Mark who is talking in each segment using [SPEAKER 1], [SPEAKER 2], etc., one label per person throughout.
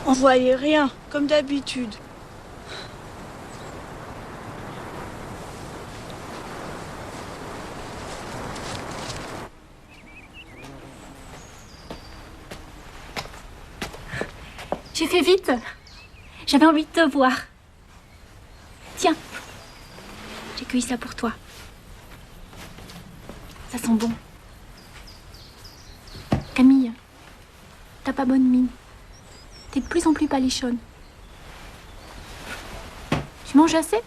[SPEAKER 1] On voyait rien, comme d'habitude.
[SPEAKER 2] J'ai fait vite. J'avais envie de te voir. Tiens, j'ai cueilli ça pour toi. Ça sent bon. Camille, t'as pas bonne mine. T'es de plus en plus palichonne. Tu manges assez?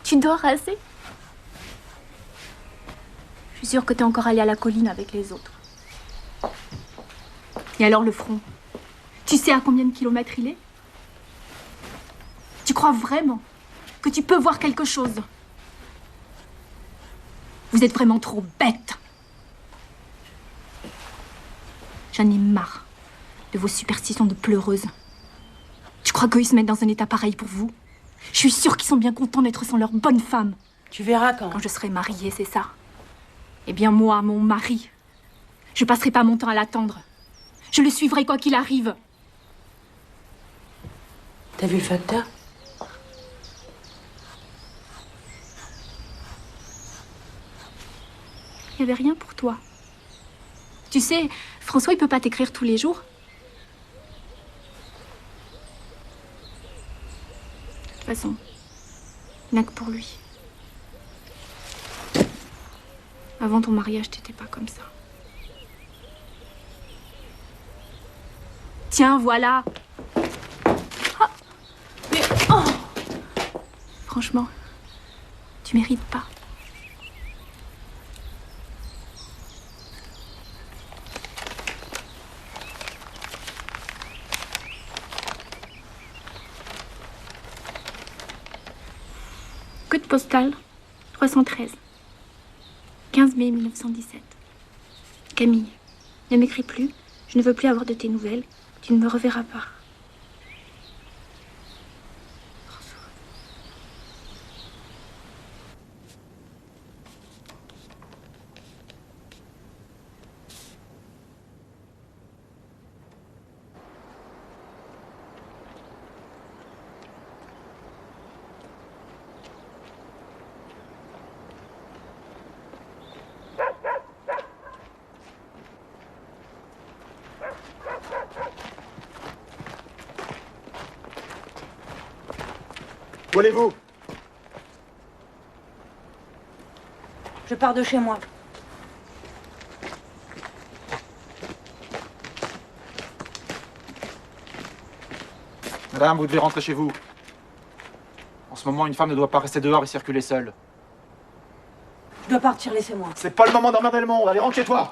[SPEAKER 2] Tu dors assez? Je suis sûre que t'es encore allée à la colline avec les autres. Et alors le front? Tu sais à combien de kilomètres il est? Tu crois vraiment que tu peux voir quelque chose? Vous êtes vraiment trop bêtes. J'en ai marre de vos superstitions de pleureuses. Tu crois qu'eux, ils se mettent dans un état pareil pour vous? Je suis sûre qu'ils sont bien contents d'être sans leur bonne femme.
[SPEAKER 3] Tu verras quand.
[SPEAKER 2] Quand je serai mariée, c'est ça. Eh bien moi, mon mari, je passerai pas mon temps à l'attendre. Je le suivrai quoi qu'il arrive.
[SPEAKER 3] T'as vu le facteur?
[SPEAKER 2] Il n'y avait rien pour toi. Tu sais, François, il peut pas t'écrire tous les jours. De toute façon, il n'y a que pour lui. Avant ton mariage, t'étais pas comme ça. Tiens, voilà. Ah, mais oh, franchement, tu mérites pas. Code postal 313. 15 mai 1917. Camille, ne m'écris plus. Je ne veux plus avoir de tes nouvelles. Tu ne me reverras pas.
[SPEAKER 4] Où allez-vous?
[SPEAKER 3] Je pars de chez moi.
[SPEAKER 4] Madame, vous devez rentrer chez vous. En ce moment, une femme ne doit pas rester dehors et circuler seule.
[SPEAKER 3] Je dois partir, laissez-moi.
[SPEAKER 4] C'est pas le moment d'emmerder le monde, allez, rentre chez toi!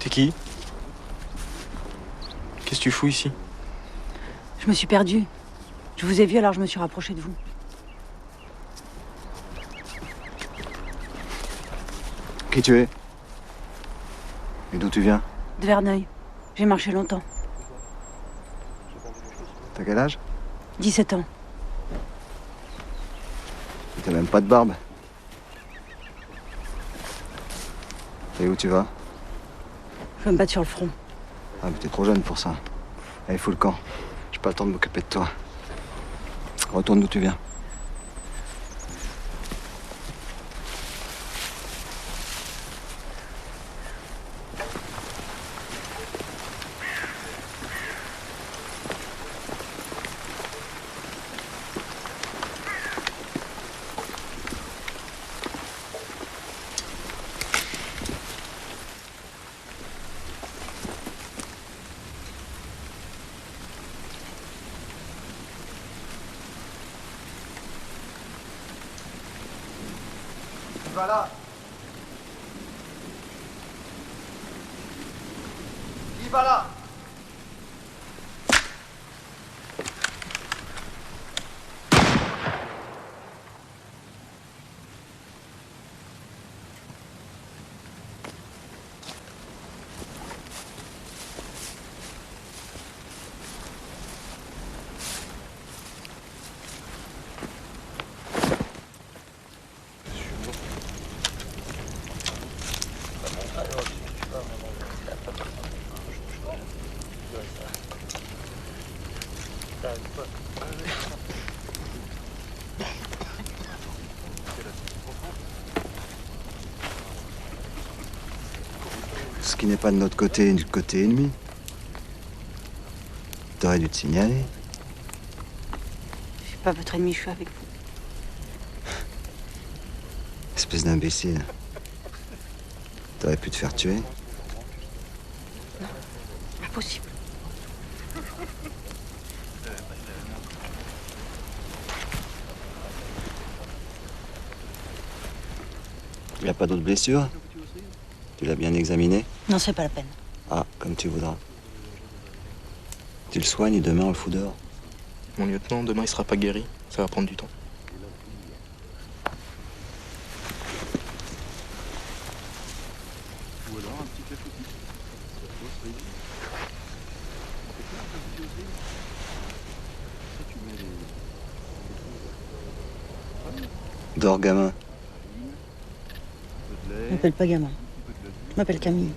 [SPEAKER 5] T'es qui? Qu'est-ce que tu fous ici?
[SPEAKER 3] Je me suis perdue. Je vous ai vu, alors je me suis rapprochée de vous.
[SPEAKER 6] Qui tu es? Et d'où tu viens?
[SPEAKER 3] De Verneuil. J'ai marché longtemps.
[SPEAKER 6] T'as quel âge?
[SPEAKER 3] 17 ans.
[SPEAKER 6] T'as même pas de barbe. Et où tu vas?
[SPEAKER 3] Je vais me battre sur le front.
[SPEAKER 6] Ah, mais t'es trop jeune pour ça. Allez, fous le camp. J'ai pas le temps de m'occuper de toi. Retourne d'où tu viens. Qui va là? Qui va là? Ce qui n'est pas de notre côté et du côté ennemi. T'aurais dû te signaler.
[SPEAKER 3] Je suis pas votre ennemi, je suis avec vous.
[SPEAKER 6] Espèce d'imbécile. T'aurais pu te faire tuer.
[SPEAKER 3] Impossible.
[SPEAKER 6] Il n'y a pas d'autres blessures? Tu l'as bien examiné?
[SPEAKER 3] Non, c'est pas la peine.
[SPEAKER 6] Ah, comme tu voudras. Tu le soignes et demain on le fout dehors.
[SPEAKER 5] Mon lieutenant, demain il sera pas guéri. Ça va prendre du temps.
[SPEAKER 6] Dors, gamin.
[SPEAKER 3] Je m'appelle pas gamin. Je m'appelle Camille.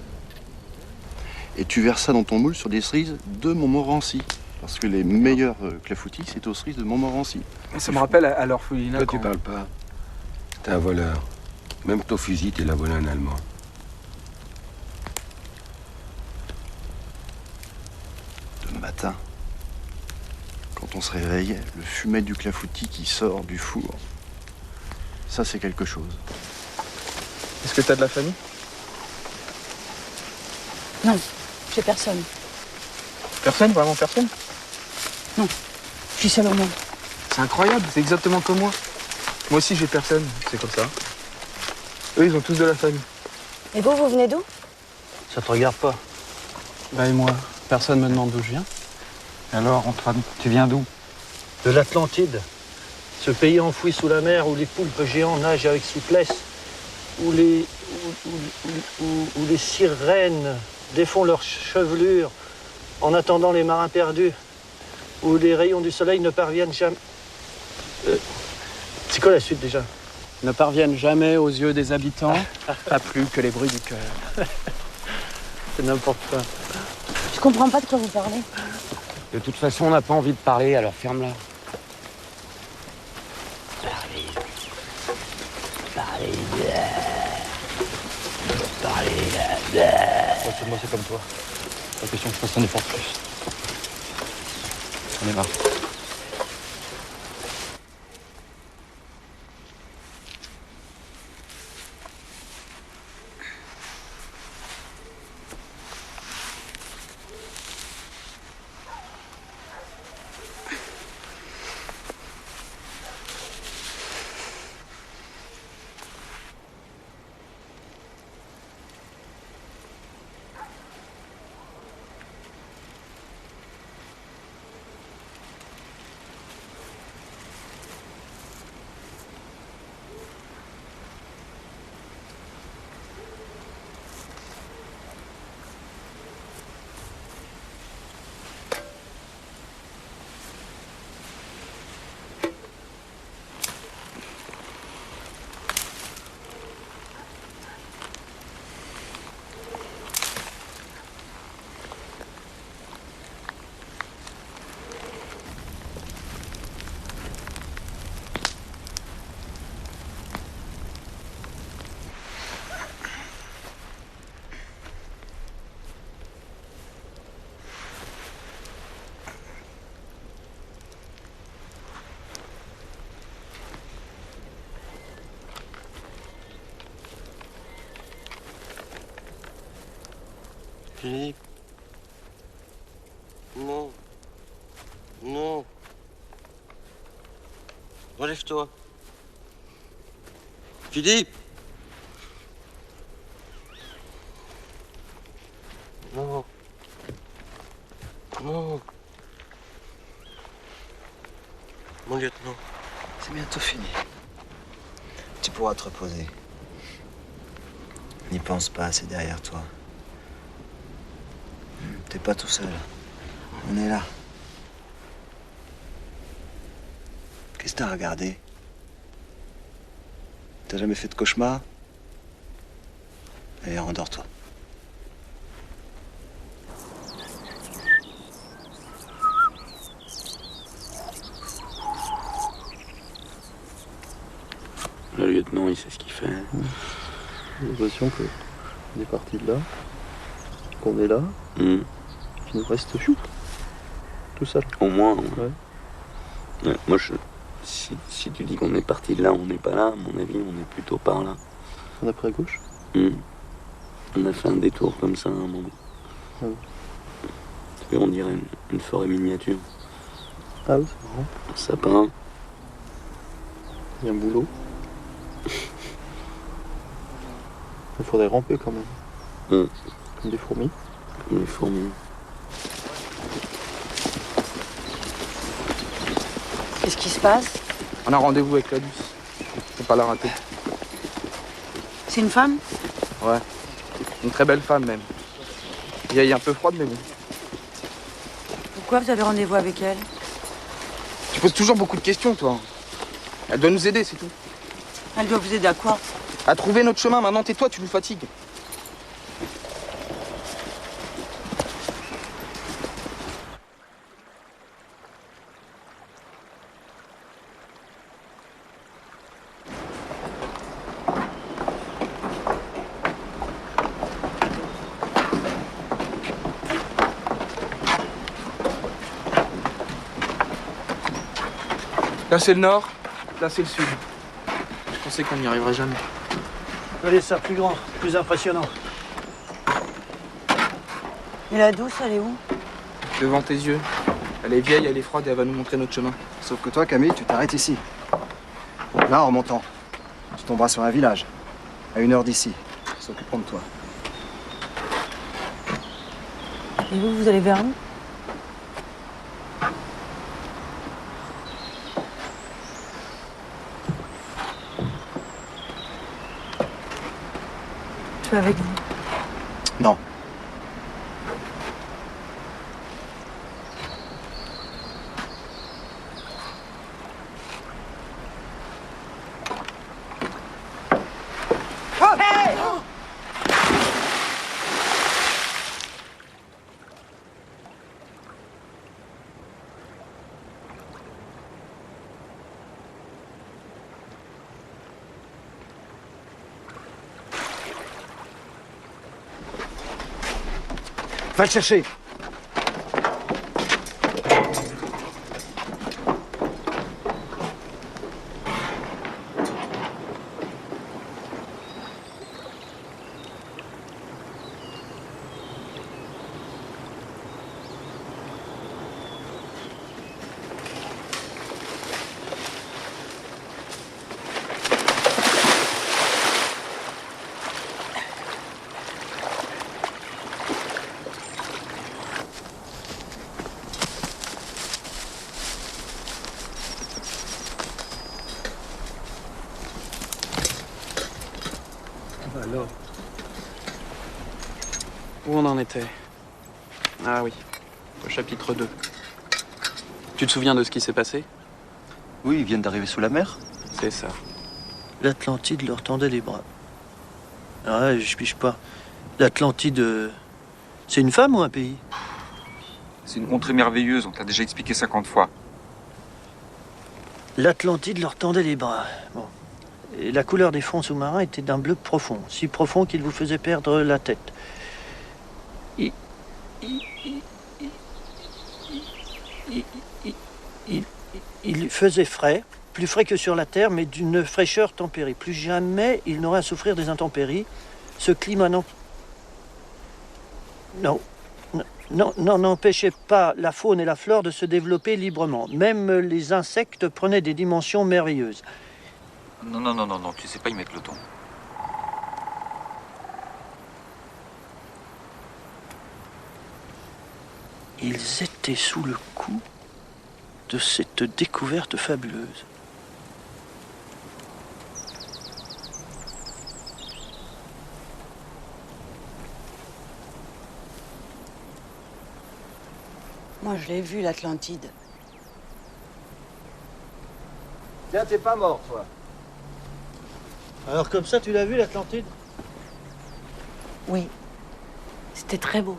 [SPEAKER 7] Et tu verses ça dans ton moule sur des cerises de Montmorency. Parce que les meilleurs clafoutis, c'est aux cerises de Montmorency.
[SPEAKER 4] Ça me rappelle à l'orphelinat.
[SPEAKER 8] Toi, tu parles pas. T'es un voleur. Même ton fusil, t'es la volé un Allemand.
[SPEAKER 7] Le matin, quand on se réveille, le fumet du clafoutis qui sort du four. Ça, c'est quelque chose.
[SPEAKER 5] Est-ce que t'as de la famille?
[SPEAKER 3] Non, j'ai personne.
[SPEAKER 5] Personne? Vraiment personne?
[SPEAKER 3] Je suis seule au monde.
[SPEAKER 5] C'est incroyable, c'est exactement comme moi. Moi aussi j'ai personne, c'est comme ça. Eux ils ont tous de la famille.
[SPEAKER 3] Et vous, vous venez d'où?
[SPEAKER 9] Ça te regarde pas. Bah et moi, personne me demande d'où je viens.
[SPEAKER 4] Alors, Antoine, tu viens d'où?
[SPEAKER 9] De l'Atlantide. Ce pays enfoui sous la mer où les poulpes géants nagent avec souplesse, où les sirènes défont leurs chevelures en attendant les marins perdus, où les rayons du soleil ne parviennent jamais... C'est quoi la suite déjà? Ne parviennent jamais aux yeux des habitants, pas plus que les bruits du cœur. C'est n'importe quoi.
[SPEAKER 3] Je comprends pas de quoi vous parlez.
[SPEAKER 9] De toute façon, on n'a pas envie de parler, alors ferme-la. Moi, c'est comme toi. La question que je fasse un effort de plus. On est marre.
[SPEAKER 8] Philippe. Non. Non. Relève-toi. Philippe. Non. Non. Mon lieutenant.
[SPEAKER 6] C'est bientôt fini. Tu pourras te reposer. N'y pense pas, c'est derrière toi. T'es pas tout seul. On est là. Qu'est-ce que t'as regardé? T'as jamais fait de cauchemar? Allez, rendors-toi.
[SPEAKER 8] Le lieutenant, il sait ce qu'il fait.
[SPEAKER 10] J'ai l'impression qu'on est parti de là, qu'on est là, qu'il nous reste chou, tout seul.
[SPEAKER 8] Au moins.
[SPEAKER 10] Ouais.
[SPEAKER 8] Ouais, moi, si tu dis qu'on est parti de là, on n'est pas là, à mon avis, on est plutôt par là.
[SPEAKER 10] On a pris à gauche.
[SPEAKER 8] On a fait un détour comme ça à un moment.
[SPEAKER 10] Ah oui.
[SPEAKER 8] Tu vois, on dirait une forêt miniature.
[SPEAKER 10] Ah oui, c'est marrant.
[SPEAKER 8] Un sapin.
[SPEAKER 10] Il y a un boulot. Il faudrait ramper quand même. Comme des fourmis.
[SPEAKER 8] Comme des fourmis.
[SPEAKER 3] Qu'est-ce qui se passe?
[SPEAKER 5] On a rendez-vous avec la Luce. Faut pas la rater.
[SPEAKER 3] C'est une femme?
[SPEAKER 5] Ouais. Une très belle femme même. Vieille un peu froide mais bon.
[SPEAKER 3] Pourquoi vous avez rendez-vous avec elle?
[SPEAKER 5] Tu poses toujours beaucoup de questions toi. Elle doit nous aider, c'est tout.
[SPEAKER 3] Elle doit vous aider à quoi?
[SPEAKER 5] À trouver notre chemin, maintenant tais-toi, tu nous fatigues. Là c'est le nord, là c'est le sud. Je pensais qu'on n'y arriverait jamais.
[SPEAKER 9] Allez, ça plus grand, plus impressionnant.
[SPEAKER 3] Et la douce, elle est où?
[SPEAKER 5] Devant tes yeux. Elle est vieille, elle est froide et elle va nous montrer notre chemin.
[SPEAKER 6] Sauf que toi, Camille, tu t'arrêtes ici. Là, en remontant, tu tomberas sur un village, à 1 heure d'ici. Ils s'occuperont de toi.
[SPEAKER 3] Et vous allez vers où? Je vais avec vous.
[SPEAKER 6] Non. Va le chercher.
[SPEAKER 9] Alors, où on en était? Ah oui, au chapitre 2. Tu te souviens de ce qui s'est passé?
[SPEAKER 10] Oui, ils viennent d'arriver sous la mer.
[SPEAKER 9] C'est ça.
[SPEAKER 10] L'Atlantide leur tendait les bras. Ah, je piche pas. L'Atlantide, c'est une femme ou un pays?
[SPEAKER 4] C'est une contrée merveilleuse, on t'a déjà expliqué 50 fois.
[SPEAKER 10] L'Atlantide leur tendait les bras. Bon. Et la couleur des fonds sous-marins était d'un bleu profond, si profond qu'il vous faisait perdre la tête. Il faisait frais, plus frais que sur la Terre, mais d'une fraîcheur tempérée. Plus jamais il n'aurait à souffrir des intempéries. Ce climat
[SPEAKER 9] Non. N'empêchez pas la faune et la flore de se développer librement. Même les insectes prenaient des dimensions merveilleuses.
[SPEAKER 11] Non, tu sais pas y mettre le ton.
[SPEAKER 9] Ils étaient sous le coup de cette découverte fabuleuse.
[SPEAKER 3] Moi, je l'ai vu, l'Atlantide.
[SPEAKER 6] Tiens, t'es pas mort, toi.
[SPEAKER 9] Alors comme ça, tu l'as vu, l'Atlantide?
[SPEAKER 3] Oui. C'était très beau.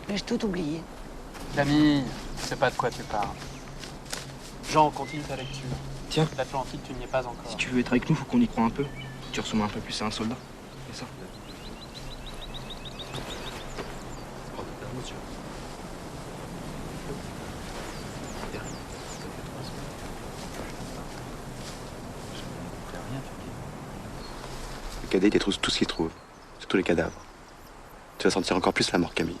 [SPEAKER 3] Mais j'ai tout oublié.
[SPEAKER 9] Camille, je sais pas de quoi tu parles. Jean, continue ta lecture.
[SPEAKER 5] Tiens.
[SPEAKER 9] L'Atlantide, tu n'y es pas encore.
[SPEAKER 5] Si tu veux être avec nous, faut qu'on y croie un peu. Tu ressembles un peu plus à un soldat. C'est ça.
[SPEAKER 7] Le cadet, il détruise tout ce qu'il trouve, surtout les cadavres. Tu vas sentir encore plus la mort, Camille.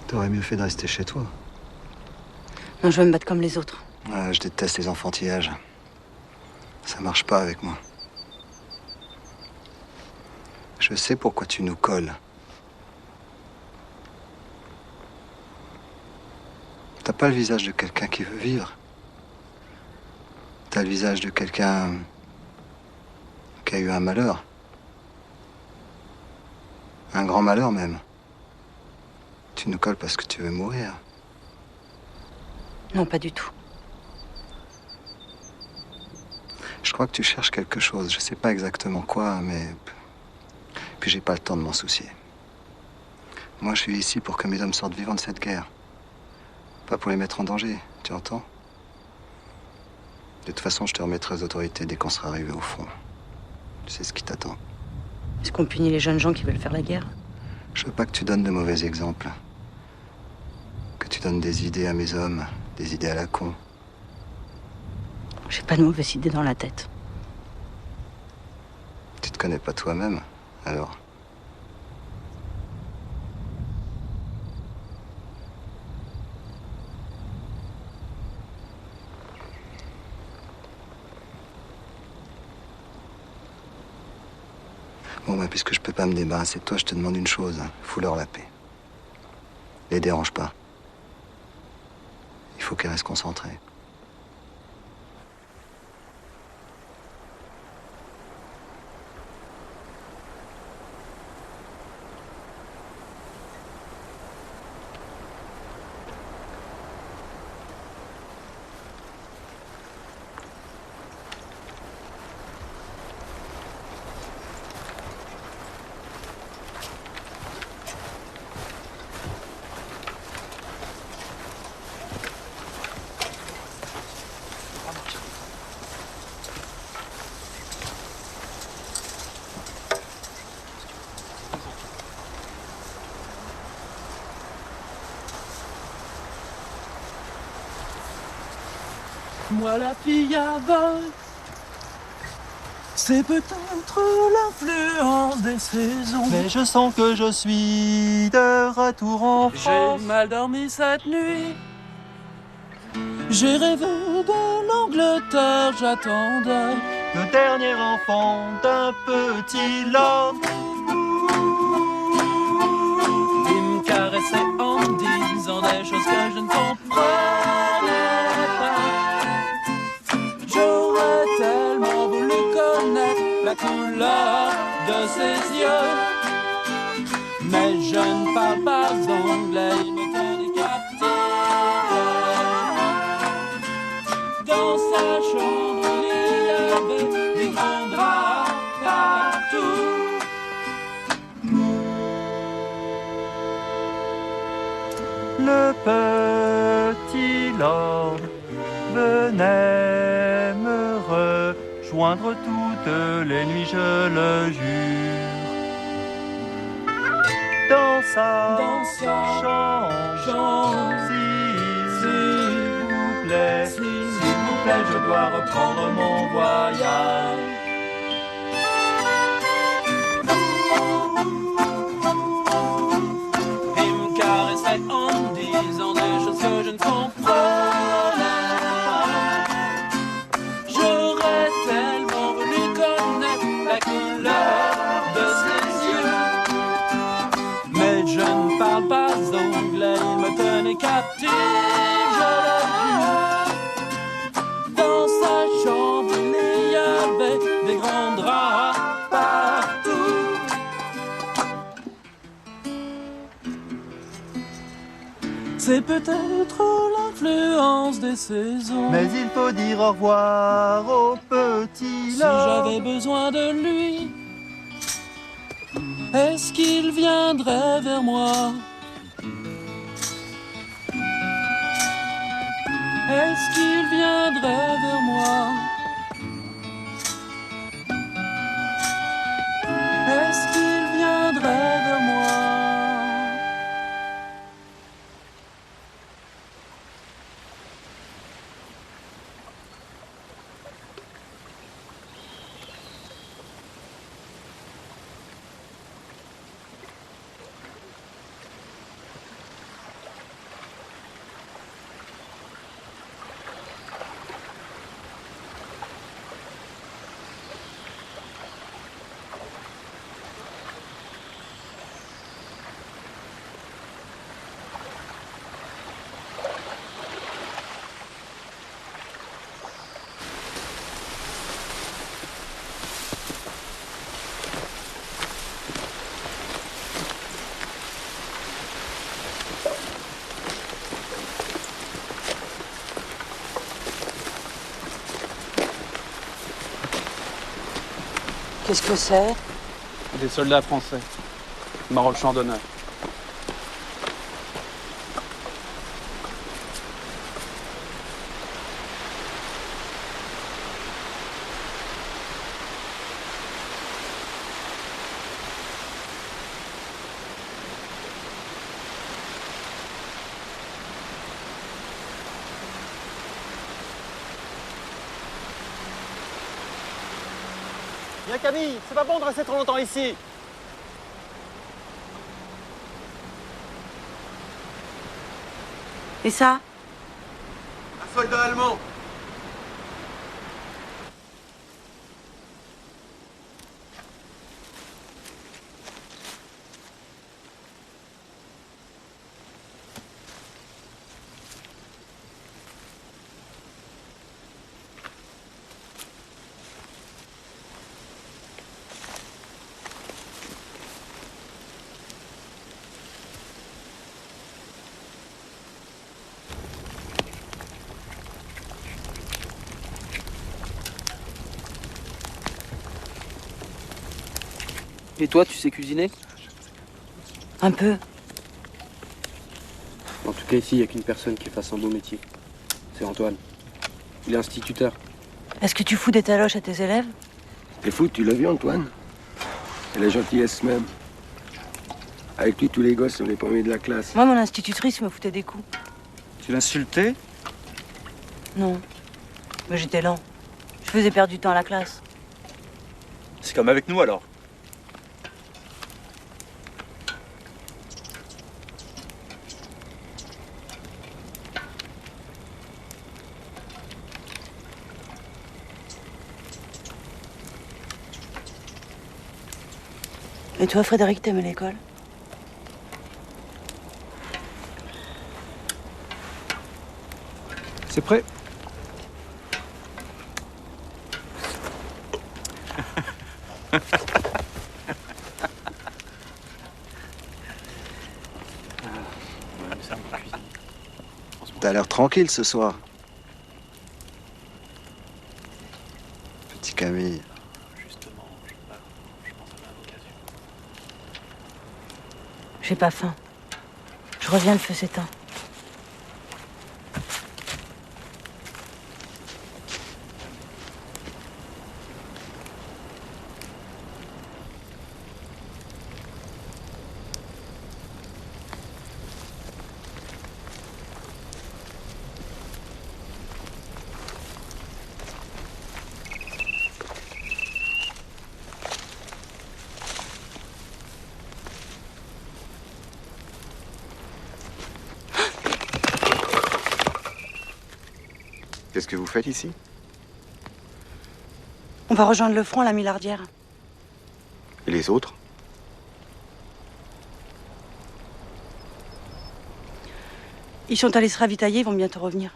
[SPEAKER 6] T'aurais mieux fait de rester chez toi.
[SPEAKER 3] Non, je veux me battre comme les autres.
[SPEAKER 6] Je déteste les enfantillages. Ça marche pas avec moi. Je sais pourquoi tu nous colles. T'as pas le visage de quelqu'un qui veut vivre. T'as le visage de quelqu'un qui a eu un malheur. Un grand malheur même. Tu nous colles parce que tu veux mourir.
[SPEAKER 3] Non, pas du tout.
[SPEAKER 6] Je crois que tu cherches quelque chose. Je sais pas exactement quoi, mais... Puis j'ai pas le temps de m'en soucier. Moi, je suis ici pour que mes hommes sortent vivants de cette guerre. Pas pour les mettre en danger, tu entends? De toute façon, je te remettrai aux autorités dès qu'on sera arrivé au front. Tu sais ce qui t'attend.
[SPEAKER 3] Est-ce qu'on punit les jeunes gens qui veulent faire la guerre?
[SPEAKER 6] Je veux pas que tu donnes de mauvais exemples. Que tu donnes des idées à mes hommes, des idées à la con.
[SPEAKER 3] J'ai pas de mauvaises idées dans la tête.
[SPEAKER 6] Tu te connais pas toi-même, alors? Bon, bah, puisque je peux pas me débarrasser de toi, je te demande une chose. Fous-leur la paix. Les dérange pas. Il faut qu'ils restent concentrés.
[SPEAKER 12] Moi la fille aveugle, c'est peut-être l'influence des saisons.
[SPEAKER 10] Mais je sens que je suis de retour en France.
[SPEAKER 12] J'ai mal dormi cette nuit. J'ai rêvé de l'Angleterre, j'attendais
[SPEAKER 10] le dernier enfant d'un petit lord.
[SPEAKER 12] Il me caressait en me disant des choses que je ne comprenais pas. J'aurais tellement voulu connaître la couleur de ses yeux, mais je ne ne parle pas anglais, il me tenait captif. Dans sa chambre, il y avait des grands draps partout.
[SPEAKER 13] Le petit lord venait me rejoindre toutes les nuits, je le jure. Dans sa chambre, s'il vous plaît, je dois reprendre mon voyage.
[SPEAKER 12] Il me caressait en disant des choses que je ne comprenais pas. J'aurais tellement voulu connaître la couleur de ses yeux. Mais je ne parle pas anglais, il me tenait captif, je le jure. Dans sa chambre, il y avait des grands draps partout. C'est peut-être l'influence des saisons.
[SPEAKER 13] Mais il faut dire au revoir au petit lord.
[SPEAKER 12] Si j'avais besoin de lui, est-ce qu'il viendrait vers moi? Est-ce qu'il viendrait vers moi? Est-ce qu'il viendrait vers moi?
[SPEAKER 3] Qu'est-ce que c'est?
[SPEAKER 9] Des soldats français. Mort au champ d'honneur.
[SPEAKER 13] Viens Camille, c'est pas bon de rester trop longtemps ici.
[SPEAKER 3] Et ça?
[SPEAKER 13] Un soldat allemand.
[SPEAKER 9] Et toi, tu sais cuisiner?
[SPEAKER 3] Un peu.
[SPEAKER 9] En tout cas, ici, il n'y a qu'une personne qui fasse un beau métier. C'est Antoine. Il est instituteur.
[SPEAKER 3] Est-ce que tu fous des taloches à tes élèves?
[SPEAKER 14] T'es fou, tu l'as vu, Antoine? Et la gentillesse même. Avec lui, tous les gosses sont les premiers de la classe.
[SPEAKER 3] Moi, mon institutrice me foutait des coups.
[SPEAKER 13] Tu l'insultais?
[SPEAKER 3] Non. Mais j'étais lent. Je faisais perdre du temps à la classe.
[SPEAKER 13] C'est comme avec nous alors.
[SPEAKER 3] Et toi, Frédéric, t'aimais l'école?
[SPEAKER 5] C'est prêt?
[SPEAKER 9] Ça me cuisine.
[SPEAKER 6] T'as l'air tranquille ce soir. Petit Camille.
[SPEAKER 9] Justement, je pense à la occasion.
[SPEAKER 3] J'ai pas faim. Je reviens, le feu s'éteint.
[SPEAKER 7] Qu'est-ce que vous faites ici?
[SPEAKER 3] On va rejoindre le front à la Millardière.
[SPEAKER 7] Et les autres?
[SPEAKER 3] Ils sont allés se ravitailler, ils vont bientôt revenir.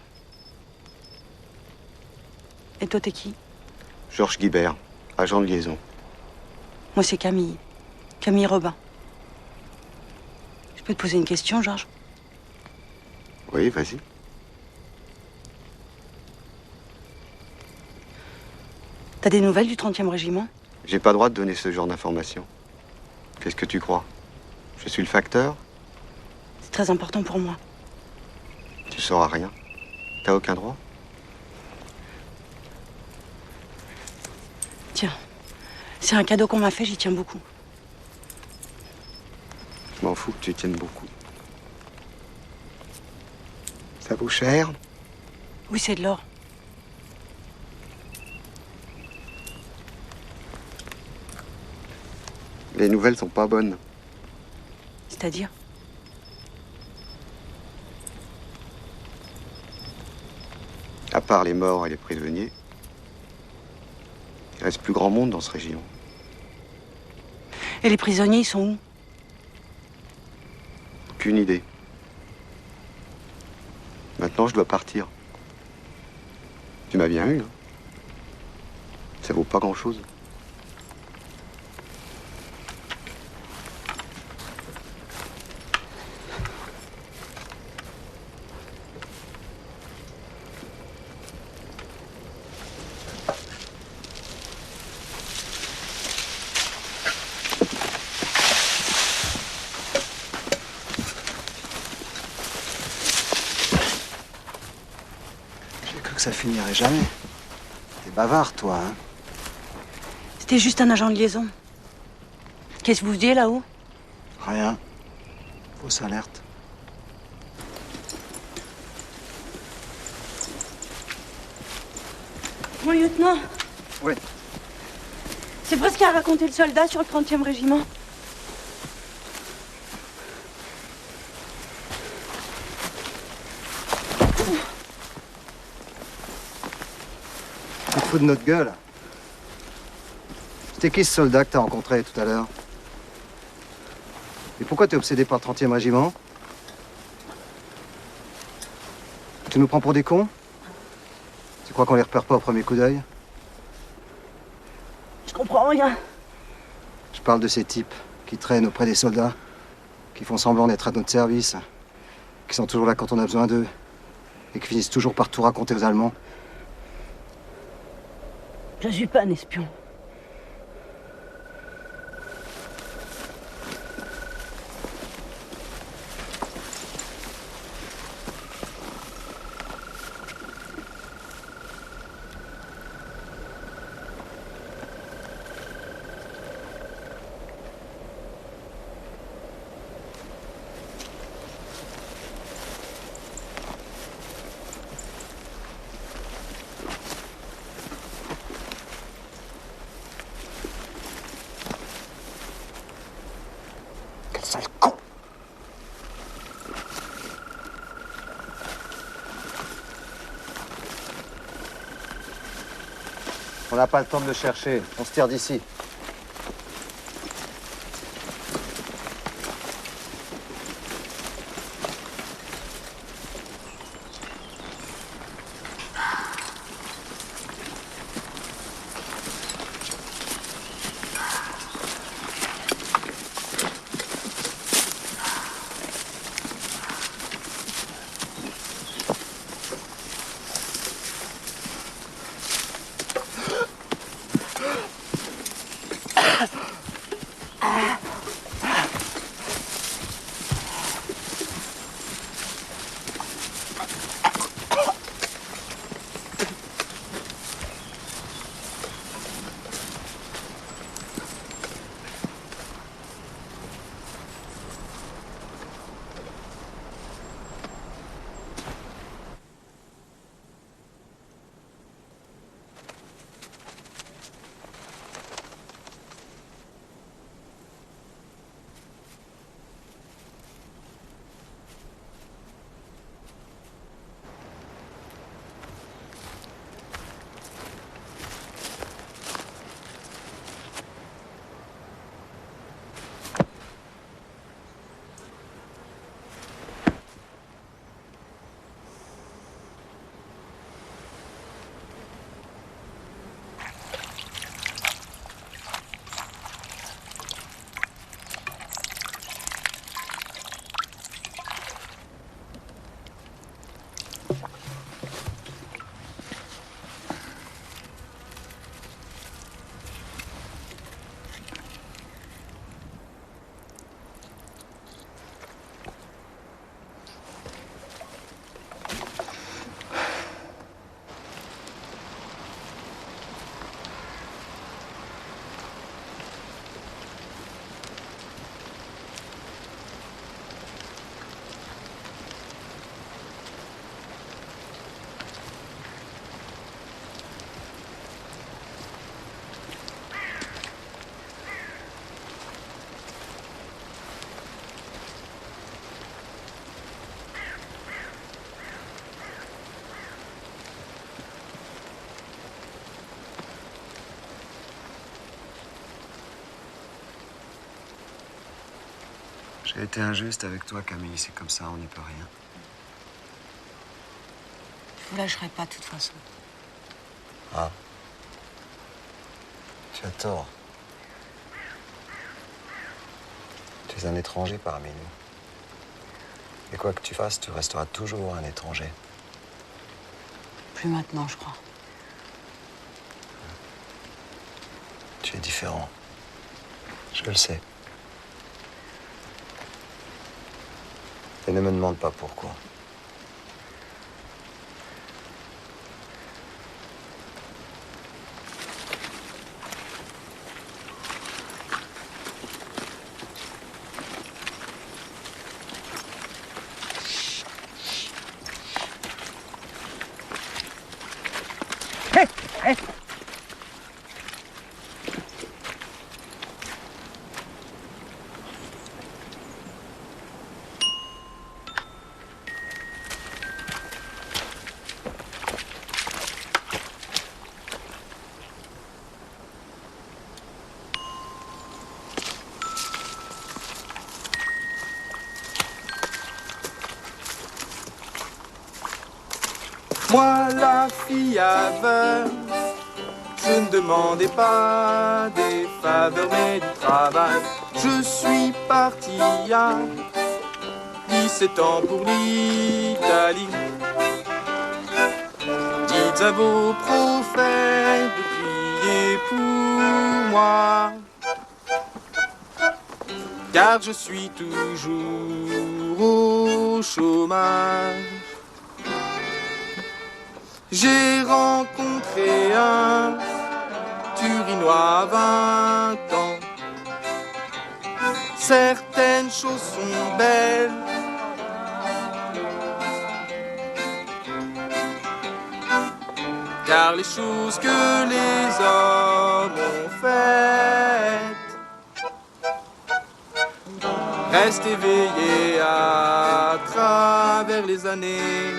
[SPEAKER 3] Et toi, t'es qui?
[SPEAKER 7] Georges Guibert, agent de liaison.
[SPEAKER 3] Moi, c'est Camille. Camille Robin. Je peux te poser une question, Georges?
[SPEAKER 7] Oui, vas-y.
[SPEAKER 3] T'as des nouvelles du 30e régiment?
[SPEAKER 7] J'ai pas le droit de donner ce genre d'informations. Qu'est-ce que tu crois? Je suis le facteur?
[SPEAKER 3] C'est très important pour moi.
[SPEAKER 7] Tu sauras rien. T'as aucun droit?
[SPEAKER 3] Tiens, c'est un cadeau qu'on m'a fait, j'y tiens beaucoup.
[SPEAKER 7] Je m'en fous que tu tiennes beaucoup. Ça vaut cher?
[SPEAKER 3] Oui, c'est de l'or.
[SPEAKER 7] Les nouvelles sont pas bonnes.
[SPEAKER 3] C'est-à-dire?
[SPEAKER 7] À part les morts et les prisonniers, il reste plus grand monde dans ce régiment.
[SPEAKER 3] Et les prisonniers, ils sont où?
[SPEAKER 7] Aucune idée. Maintenant, je dois partir. Tu m'as bien eu, hein? Ça vaut pas grand-chose.
[SPEAKER 6] Ça finirait jamais. T'es bavard, toi, hein?
[SPEAKER 3] C'était juste un agent de liaison. Qu'est-ce que vous faisiez là-haut?
[SPEAKER 6] Rien. Fausse alerte.
[SPEAKER 3] Mon lieutenant.
[SPEAKER 6] Oui.
[SPEAKER 3] C'est vrai ce qu'a raconté le soldat sur le 30e régiment.
[SPEAKER 6] Tu te fous de notre gueule. C'était qui ce soldat que t'as rencontré tout à l'heure? Et pourquoi t'es obsédé par le 30e régiment? Tu nous prends pour des cons? Tu crois qu'on les repère pas au premier coup d'œil?
[SPEAKER 3] Je comprends rien.
[SPEAKER 6] Je parle de ces types qui traînent auprès des soldats, qui font semblant d'être à notre service, qui sont toujours là quand on a besoin d'eux, et qui finissent toujours par tout raconter aux Allemands.
[SPEAKER 3] Je suis pas un espion.
[SPEAKER 6] On n'a pas le temps de le chercher. On se tire d'ici. J'ai été injuste avec toi, Camille, c'est comme ça, on n'y peut rien.
[SPEAKER 3] Je vous lâcherai pas de toute façon.
[SPEAKER 6] Ah. Tu as tort. Tu es un étranger parmi nous. Et quoi que tu fasses, tu resteras toujours un étranger.
[SPEAKER 3] Plus maintenant, je crois.
[SPEAKER 6] Tu es différent. Je le sais. Et ne me demande pas pourquoi.
[SPEAKER 15] Moi, la fille aveugle, je ne demandais pas des faveurs mais du travail. Je suis parti il y a 17 ans pour l'Italie. Dites à vos prophètes de prier pour moi, car je suis toujours au chômage. J'ai rencontré un Turinois à 20 ans. Certaines choses sont belles, car les choses que les hommes ont faites restent éveillées à travers les années.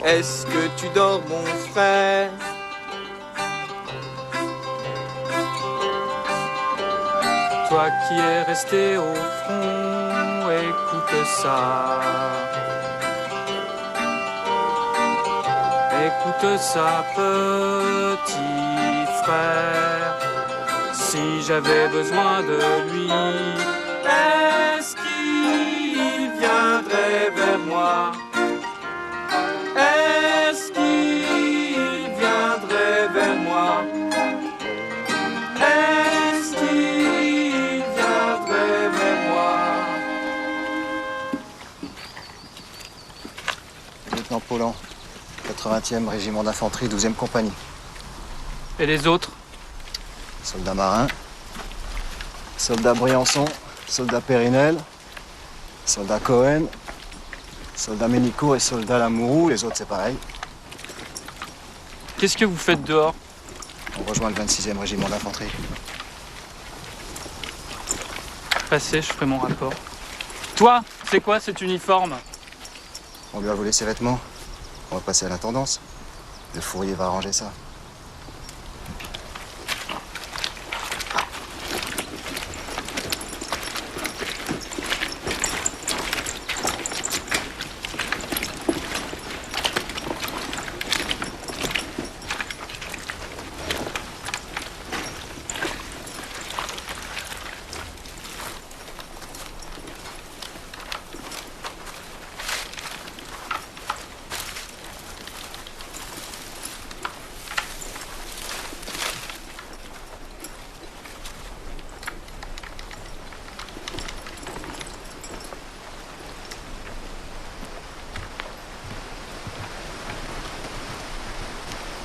[SPEAKER 15] Est-ce que tu dors, mon frère? Toi qui es resté au front, écoute ça. Écoute ça, petit frère. Si j'avais besoin de lui, est-ce qu'il viendrait vers moi? Est-ce qu'il viendrait vers moi? Est-ce qu'il viendrait vers moi?
[SPEAKER 6] Lieutenant Paulan, 80e régiment d'infanterie, 12e compagnie.
[SPEAKER 9] Et les autres?
[SPEAKER 6] Soldat marin, soldat Briançon, soldat Périnel, soldat Cohen, soldat Ménicourt et soldat Lamourou, les autres c'est pareil.
[SPEAKER 9] Qu'est-ce que vous faites dehors?
[SPEAKER 6] On rejoint le 26e régiment d'infanterie.
[SPEAKER 9] Passez, je ferai mon rapport. Toi, c'est quoi cet uniforme?
[SPEAKER 6] On lui a volé ses vêtements. On va passer à l'intendance. Le fourrier va arranger ça.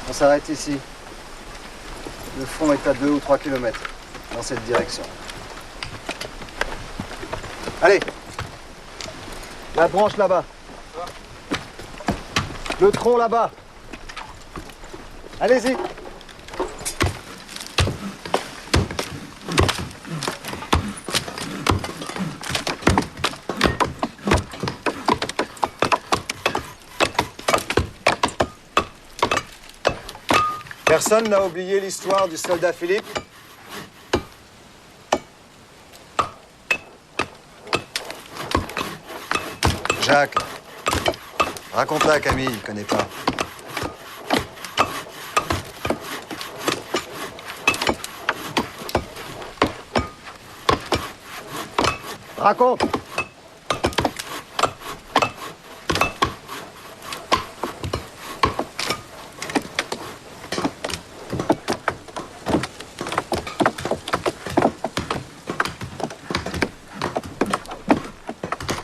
[SPEAKER 6] On s'arrête ici. Le front est à 2 ou 3 kilomètres, dans cette direction. Allez! La branche là-bas. Le tronc là-bas. Allez-y! Personne n'a oublié l'histoire du soldat Philippe? Jacques, raconte-la à Camille, il connaît pas. Raconte!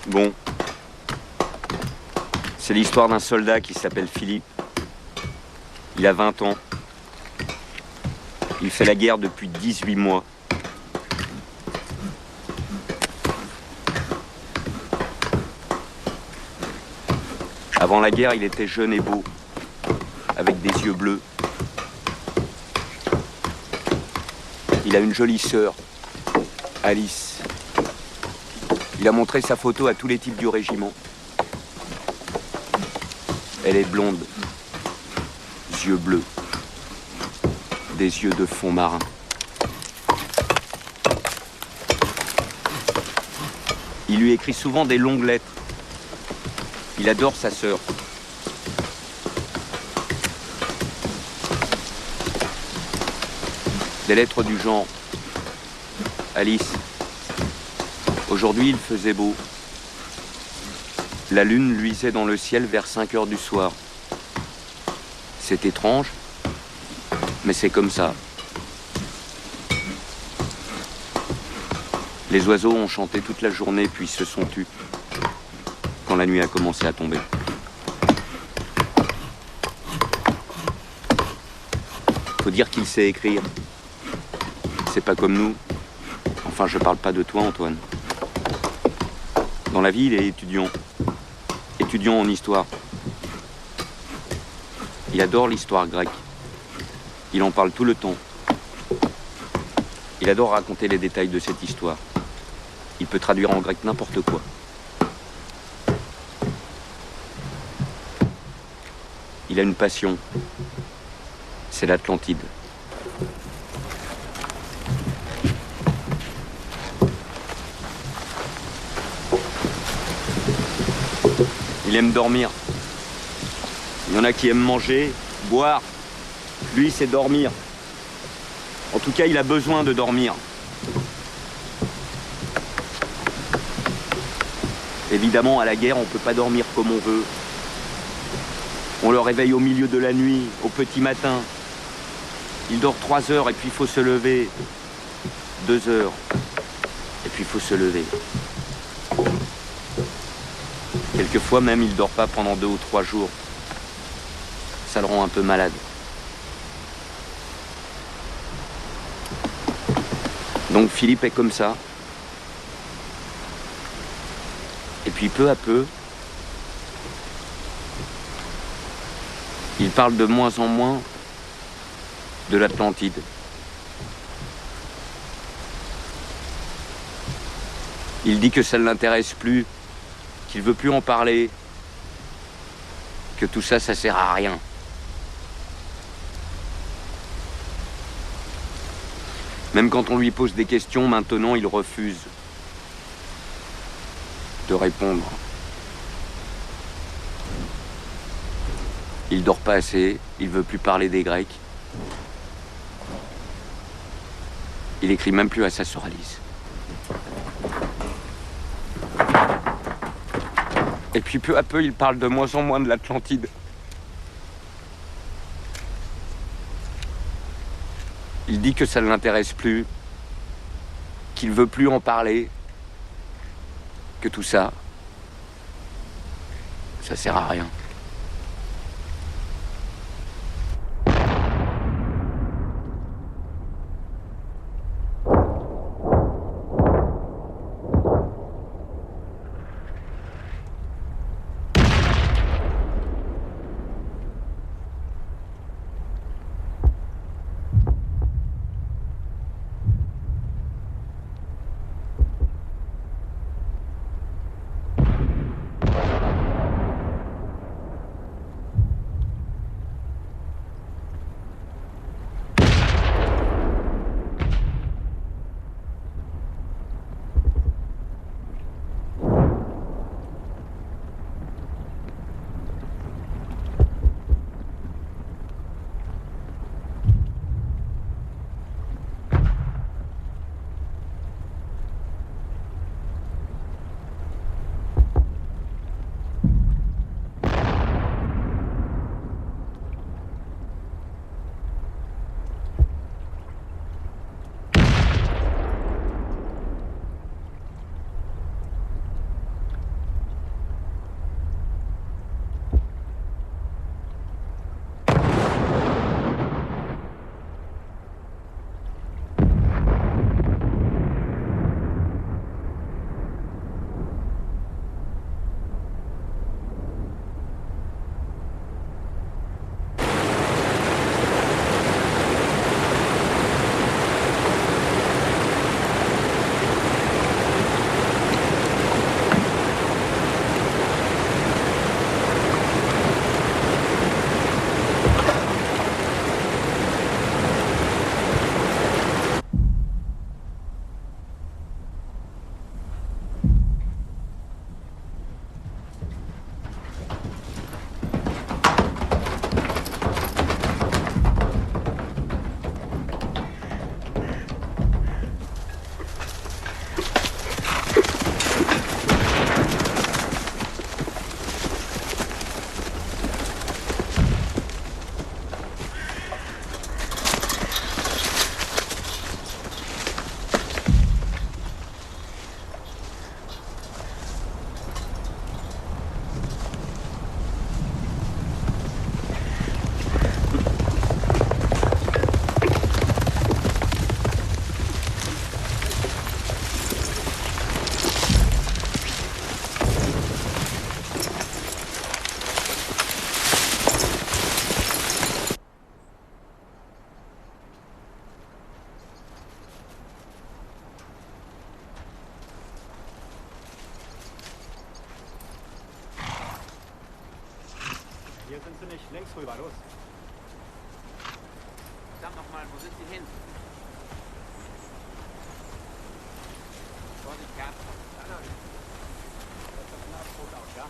[SPEAKER 8] Bon. C'est l'histoire d'un soldat qui s'appelle Philippe. Il a 20 ans. Il fait la guerre depuis 18 mois. Avant la guerre, il était jeune et beau, avec des yeux bleus. Il a une jolie sœur, Alice. Il a montré sa photo à tous les types du régiment. Elle est blonde, yeux bleus, des yeux de fond marin. Il lui écrit souvent des longues lettres. Il adore sa sœur. Des lettres du genre: Alice, aujourd'hui il faisait beau. La lune luisait dans le ciel vers 5 heures du soir. C'est étrange, mais c'est comme ça. Les oiseaux ont chanté toute la journée puis se sont tus quand la nuit a commencé à tomber. Faut dire qu'il sait écrire. C'est pas comme nous. Enfin, je parle pas de toi, Antoine. Dans la vie, il est étudiant. Étudiant en histoire. Il adore l'histoire grecque. Il en parle tout le temps. Il adore raconter les détails de cette histoire. Il peut traduire en grec n'importe quoi. Il a une passion. C'est l'Atlantide. Il aime dormir. Il y en a qui aiment manger, boire. Lui, c'est dormir. En tout cas, il a besoin de dormir. Évidemment, à la guerre, on ne peut pas dormir comme on veut. On le réveille au milieu de la nuit, au petit matin. Il dort 3 heures et puis il faut se lever. 2 heures. Et puis il faut se lever. Quelquefois même, il ne dort pas pendant 2 ou 3 jours. Ça le rend un peu malade. Donc Philippe est comme ça. Et puis peu à peu, il parle de moins en moins de l'Atlantide. Il dit que ça ne l'intéresse plus, qu'il ne veut plus en parler, que tout ça, ça sert à rien. Même quand on lui pose des questions, maintenant, il refuse de répondre. Il dort pas assez, il veut plus parler des Grecs. Il écrit même plus à sa sœur Alice. Et puis peu à peu, il parle de moins en moins de l'Atlantide. Il dit que ça ne l'intéresse plus, qu'il veut plus en parler, que tout ça, ça sert à rien.
[SPEAKER 4] sind sie nicht. Links rüber, los.
[SPEAKER 8] Verdammt nochmal, wo sind Sie hin? Vorsicht, Kerl.
[SPEAKER 4] Ja?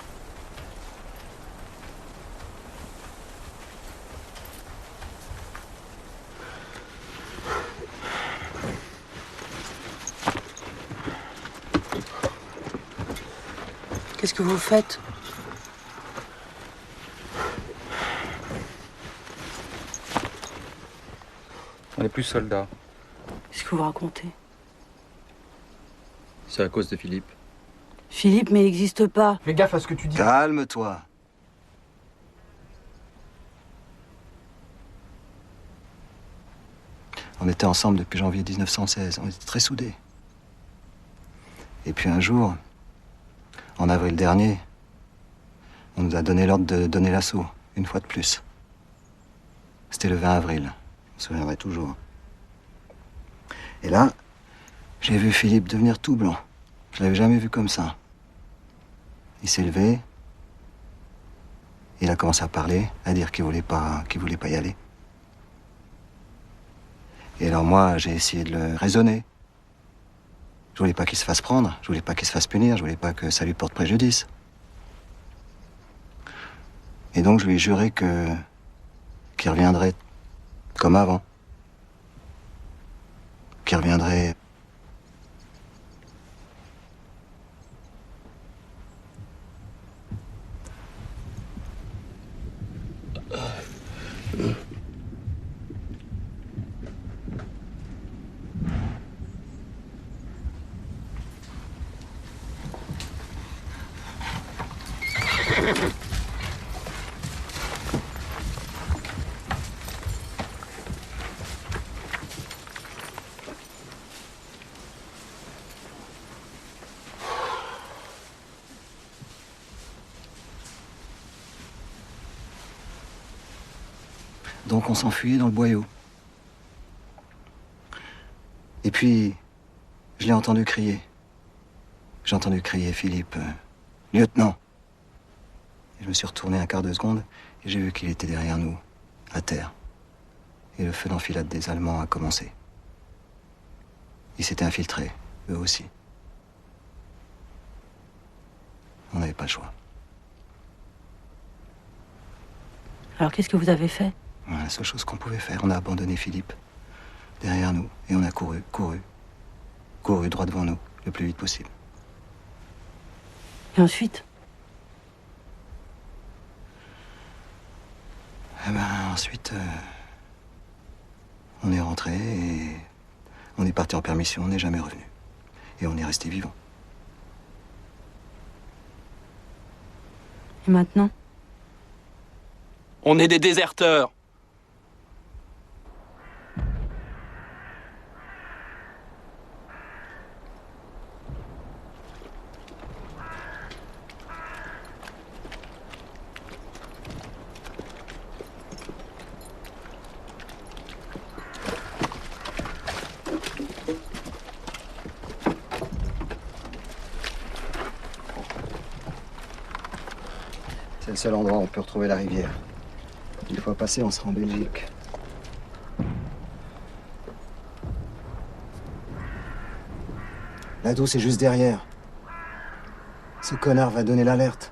[SPEAKER 3] Qu'est-ce que vous faites?
[SPEAKER 11] On n'est plus soldats.
[SPEAKER 3] Qu'est-ce que vous racontez?
[SPEAKER 11] C'est à cause de Philippe.
[SPEAKER 3] Philippe, mais il n'existe pas.
[SPEAKER 4] Fais gaffe à ce que tu dis.
[SPEAKER 6] Calme-toi. On était ensemble depuis janvier 1916. On était très soudés. Et puis un jour, en avril dernier, on nous a donné l'ordre de donner l'assaut, une fois de plus. C'était le 20 avril. Je me souviendrai toujours. Et là, j'ai vu Philippe devenir tout blanc. Je l'avais jamais vu comme ça. Il s'est levé. Il a commencé à parler, à dire qu'il voulait pas y aller. Et alors moi, j'ai essayé de le raisonner. Je voulais pas qu'il se fasse prendre, je voulais pas qu'il se fasse punir, je voulais pas que ça lui porte préjudice. Et donc je lui ai juré qu'il reviendrait comme avant. Qu'il reviendrait... Donc on s'enfuyait dans le boyau. Et puis, je l'ai entendu crier. J'ai entendu crier Philippe, lieutenant. Et je me suis retourné un quart de seconde et j'ai vu qu'il était derrière nous, à terre. Et le feu d'enfilade des Allemands a commencé. Ils s'étaient infiltrés, eux aussi. On n'avait pas le choix.
[SPEAKER 3] Alors qu'est-ce que vous avez fait?
[SPEAKER 6] La seule chose qu'on pouvait faire, on a abandonné Philippe derrière nous et on a couru droit devant nous, le plus vite possible.
[SPEAKER 3] Et ensuite?
[SPEAKER 6] Eh ben, ensuite, on est rentré et on est parti en permission, on n'est jamais revenu. Et on est resté vivant.
[SPEAKER 3] Et maintenant?
[SPEAKER 9] On est des déserteurs.
[SPEAKER 6] C'est le seul endroit où on peut retrouver la rivière. Une fois passé, on sera en Belgique. L'ado, c'est juste derrière. Ce connard va donner l'alerte.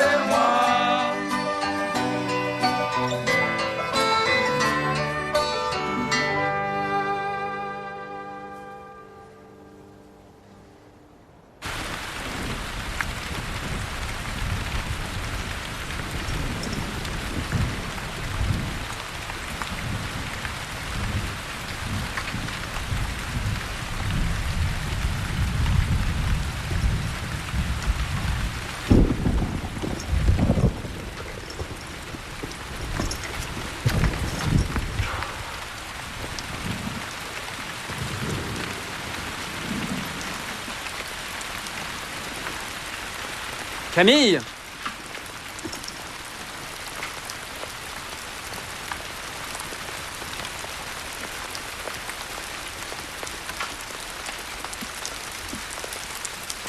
[SPEAKER 9] Camille!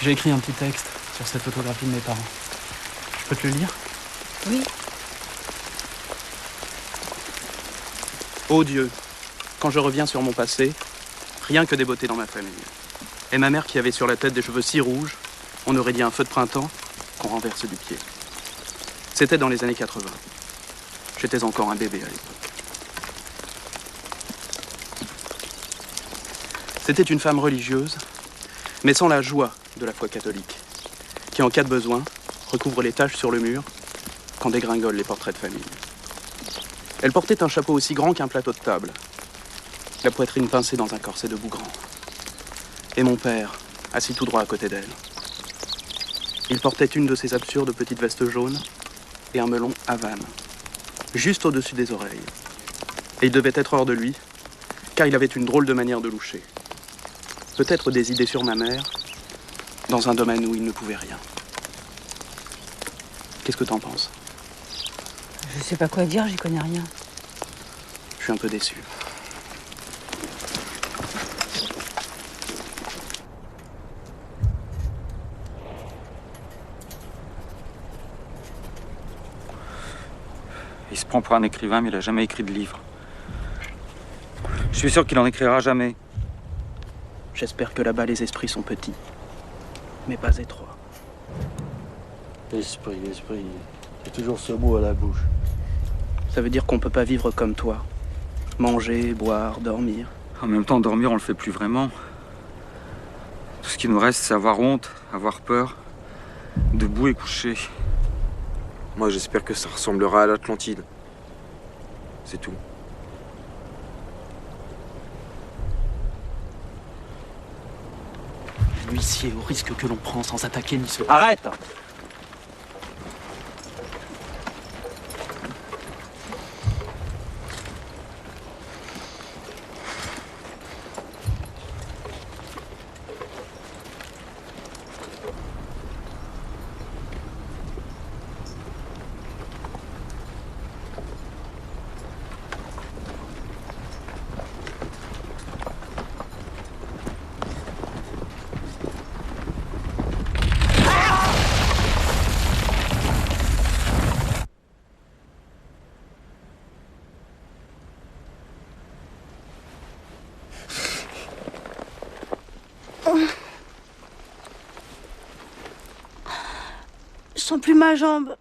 [SPEAKER 9] J'ai écrit un petit texte sur cette photographie de mes parents. Je peux te le lire?
[SPEAKER 1] Oui.
[SPEAKER 9] Ô Dieu, quand je reviens sur mon passé, rien que des beautés dans ma famille. Et ma mère qui avait sur la tête des cheveux si rouges, on aurait dit un feu de printemps qu'on renverse du pied. C'était dans les années 80. J'étais encore un bébé à l'époque. C'était une femme religieuse, mais sans la joie de la foi catholique, qui en cas de besoin recouvre les taches sur le mur quand dégringolent les portraits de famille. Elle portait un chapeau aussi grand qu'un plateau de table, la poitrine pincée dans un corset de bougrand. Et mon père, assis tout droit à côté d'elle. Il portait une de ces absurdes petites vestes jaunes et un melon Havane, juste au-dessus des oreilles. Et il devait être hors de lui, car il avait une drôle de manière de loucher. Peut-être des idées sur ma mère, dans un domaine où il ne pouvait rien. Qu'est-ce que t'en penses?
[SPEAKER 3] Je sais pas quoi dire, j'y connais rien.
[SPEAKER 9] Je suis un peu déçu.
[SPEAKER 11] Il se prend pour un écrivain, mais il a jamais écrit de livre. Je suis sûr qu'il en écrira jamais.
[SPEAKER 9] J'espère que là-bas les esprits sont petits, mais pas étroits.
[SPEAKER 10] Esprit, esprit. C'est toujours ce mot à la bouche.
[SPEAKER 9] Ça veut dire qu'on peut pas vivre comme toi. Manger, boire, dormir.
[SPEAKER 11] En même temps, dormir, on le fait plus vraiment. Tout ce qui nous reste, c'est avoir honte, avoir peur, debout et couché.
[SPEAKER 15] Moi, j'espère que ça ressemblera à l'Atlantide. C'est tout.
[SPEAKER 9] L'huissier, au risque que l'on prend sans attaquer ni se... Arrête!
[SPEAKER 1] Je sens plus ma jambe.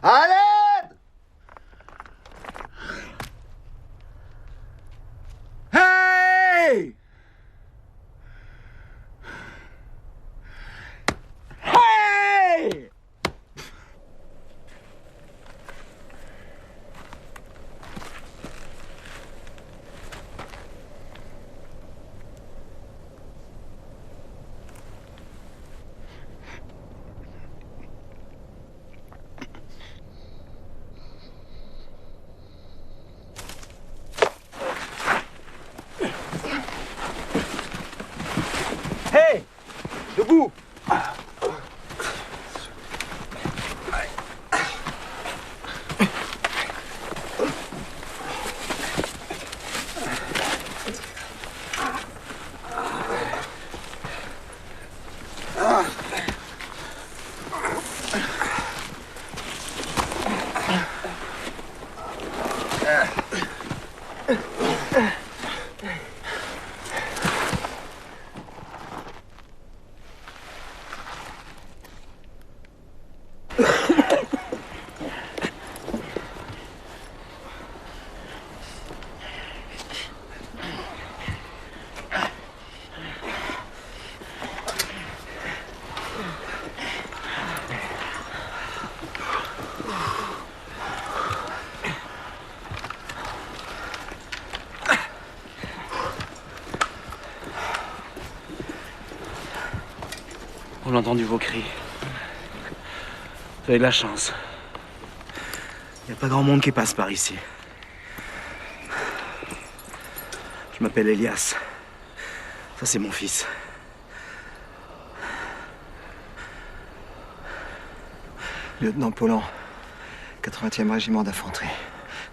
[SPEAKER 6] À l'aide! Hey! Hey!
[SPEAKER 9] entendu vos cris. Vous avez de la chance. Il n'y a pas grand monde qui passe par ici. Je m'appelle Elias. Ça, c'est mon fils.
[SPEAKER 6] Lieutenant Paulan, 80e régiment d'infanterie,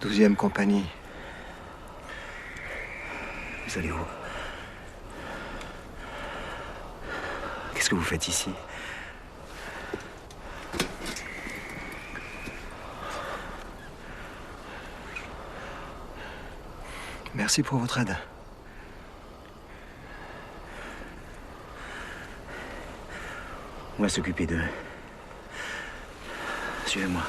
[SPEAKER 6] 12e compagnie.
[SPEAKER 9] Vous allez où? Qu'est-ce que vous faites ici?
[SPEAKER 6] Merci pour votre aide.
[SPEAKER 9] On va s'occuper d'eux. Suivez-moi.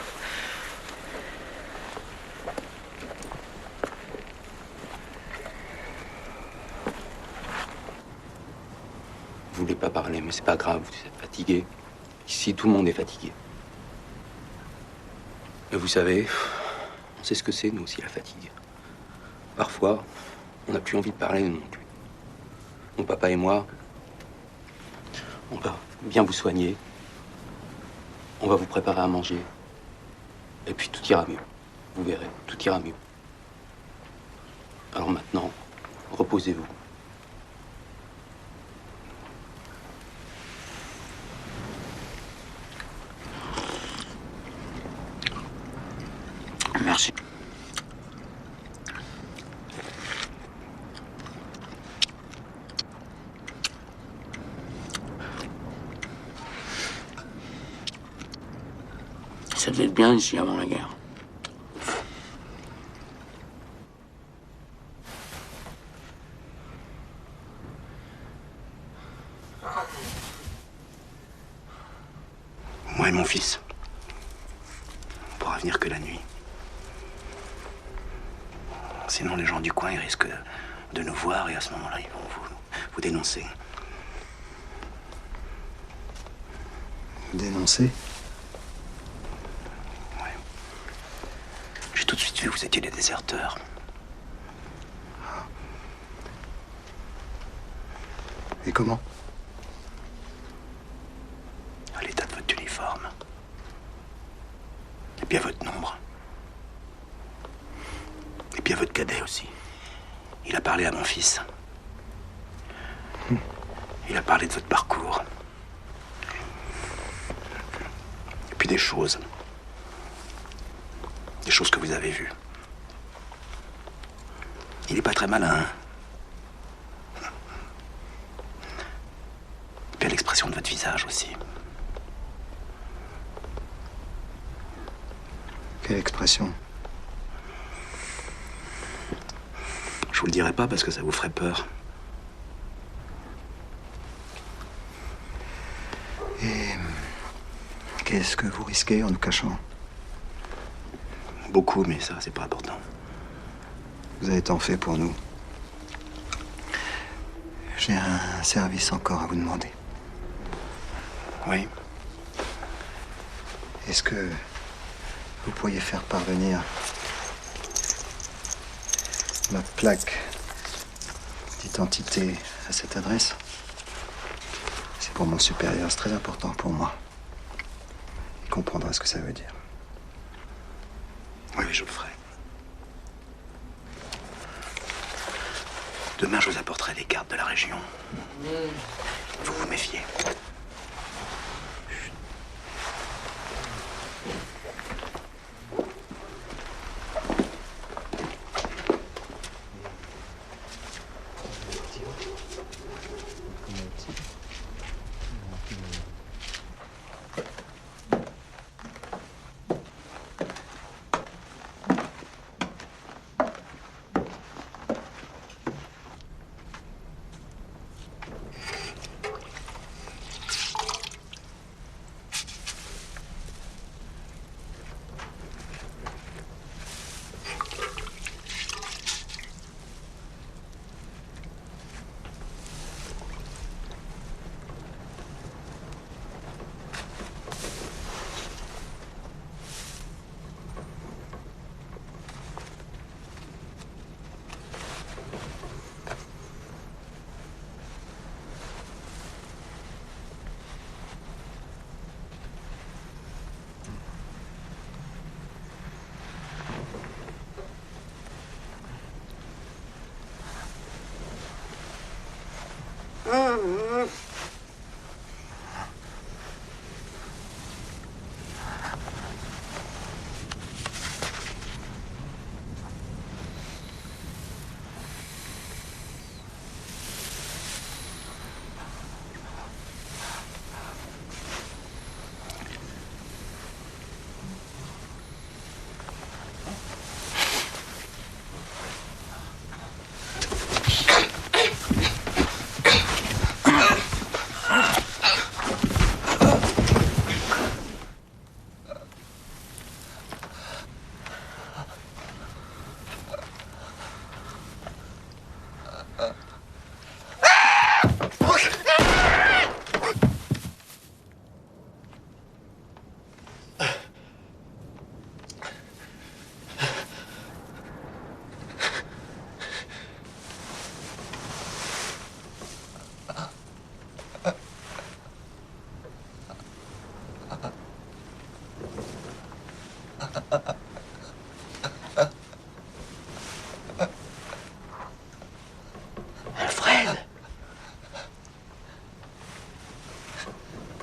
[SPEAKER 8] Vous voulez pas parler, mais c'est pas grave, vous êtes fatigué. Ici, tout le monde est fatigué. Mais vous savez, on sait ce que c'est, nous aussi, la fatigue. Parfois, on n'a plus envie de parler non plus. Mon papa et moi, on va bien vous soigner. On va vous préparer à manger. Et puis tout ira mieux. Vous verrez, tout ira mieux. Alors maintenant, reposez-vous.
[SPEAKER 9] Merci. Ça devait être bien ici avant la guerre. Moi et mon fils, on pourra venir que la nuit. Sinon, les gens du coin, ils risquent de nous voir et à ce moment-là, ils vont vous dénoncer.
[SPEAKER 6] Dénoncer?
[SPEAKER 9] Ouais. J'ai tout de suite vu que vous étiez des déserteurs.
[SPEAKER 6] Et comment?
[SPEAKER 9] À l'état de votre uniforme. Et puis à votre nombre. Et puis à votre cadet aussi. Il a parlé à mon fils. Il a parlé de votre parcours. Et puis des choses. Des choses que vous avez vues. Il n'est pas très malin, hein? Et puis à l'expression de votre visage aussi.
[SPEAKER 6] Quelle expression?
[SPEAKER 9] Je vous le dirai pas parce que ça vous ferait peur.
[SPEAKER 6] Et qu'est-ce que vous risquez en nous cachant?
[SPEAKER 9] Beaucoup, mais ça, c'est pas important.
[SPEAKER 6] Vous avez tant fait pour nous. J'ai un service encore à vous demander.
[SPEAKER 9] Oui.
[SPEAKER 6] Est-ce que vous pourriez faire parvenir ma plaque d'identité à cette adresse? C'est pour mon supérieur, c'est très important pour moi. Il comprendra ce que ça veut dire.
[SPEAKER 9] Oui, je le ferai. Demain, je vous apporterai les cartes de la région. Vous vous méfiez.
[SPEAKER 6] Alfred!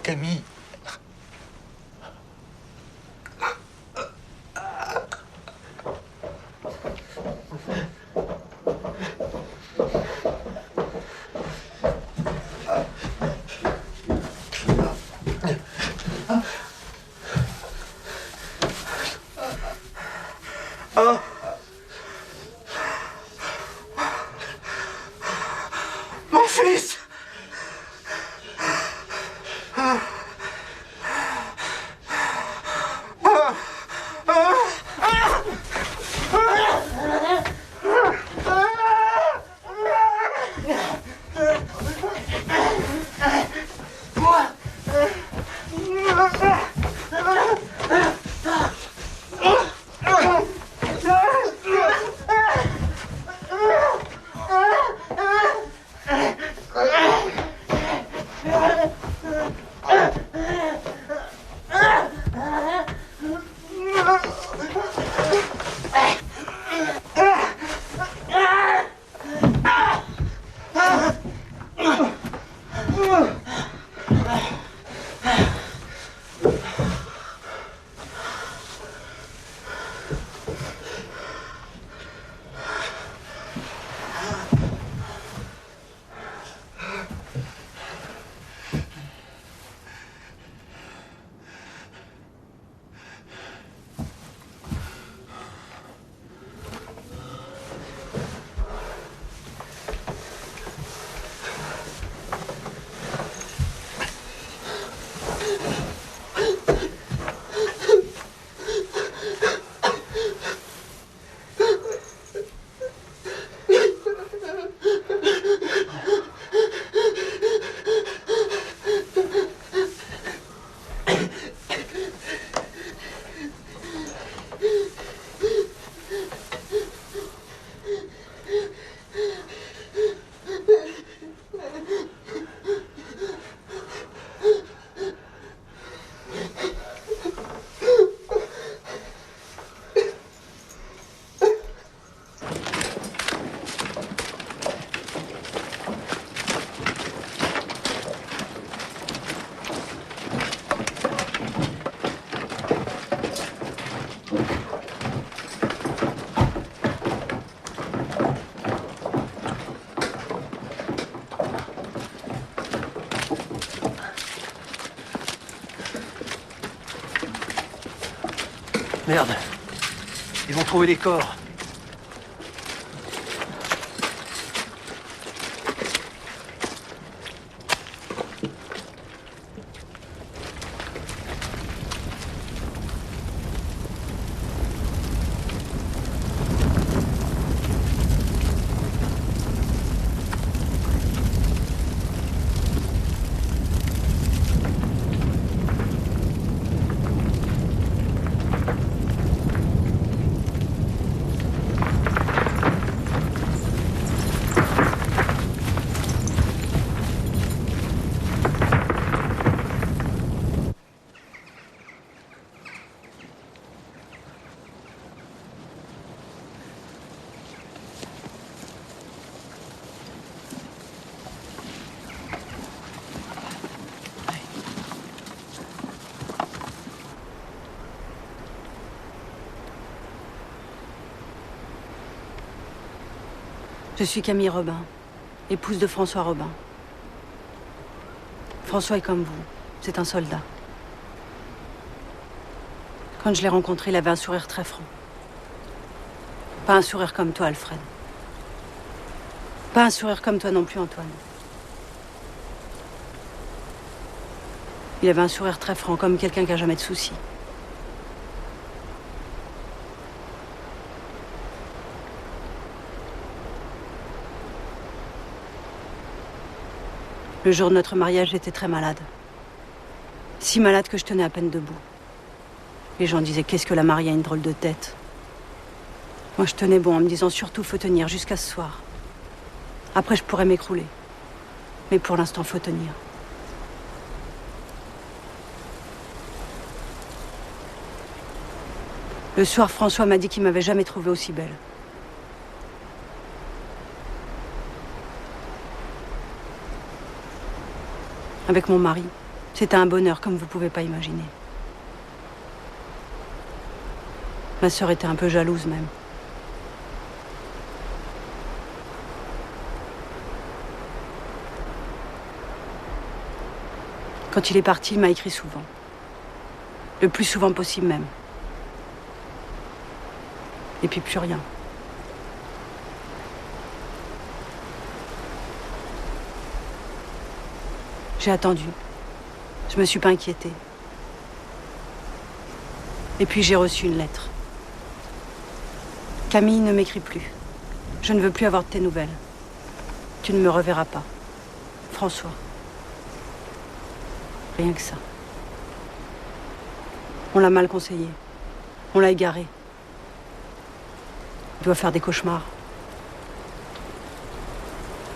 [SPEAKER 6] Camille!
[SPEAKER 15] Mon fils!
[SPEAKER 16] Merde. Ils vont trouver les corps.
[SPEAKER 3] Je suis Camille Robin, épouse de François Robin. François est comme vous, c'est un soldat. Quand je l'ai rencontré, il avait un sourire très franc. Pas un sourire comme toi, Alfred. Pas un sourire comme toi non plus, Antoine. Il avait un sourire très franc, comme quelqu'un qui n'a jamais de soucis. Le jour de notre mariage, j'étais très malade. Si malade que je tenais à peine debout. Les gens disaient, qu'est-ce que la mariée a une drôle de tête. Moi, je tenais bon en me disant, surtout, faut tenir jusqu'à ce soir. Après, je pourrais m'écrouler. Mais pour l'instant, faut tenir. Le soir, François m'a dit qu'il m'avait jamais trouvée aussi belle. Avec mon mari, c'était un bonheur comme vous pouvez pas imaginer. Ma sœur était un peu jalouse même. Quand il est parti, il m'a écrit souvent. Le plus souvent possible même. Et puis plus rien. J'ai attendu. Je me suis pas inquiétée. Et puis j'ai reçu une lettre. Camille, ne m'écris plus. Je ne veux plus avoir de tes nouvelles. Tu ne me reverras pas. François. Rien que ça. On l'a mal conseillé. On l'a égaré. Il doit faire des cauchemars.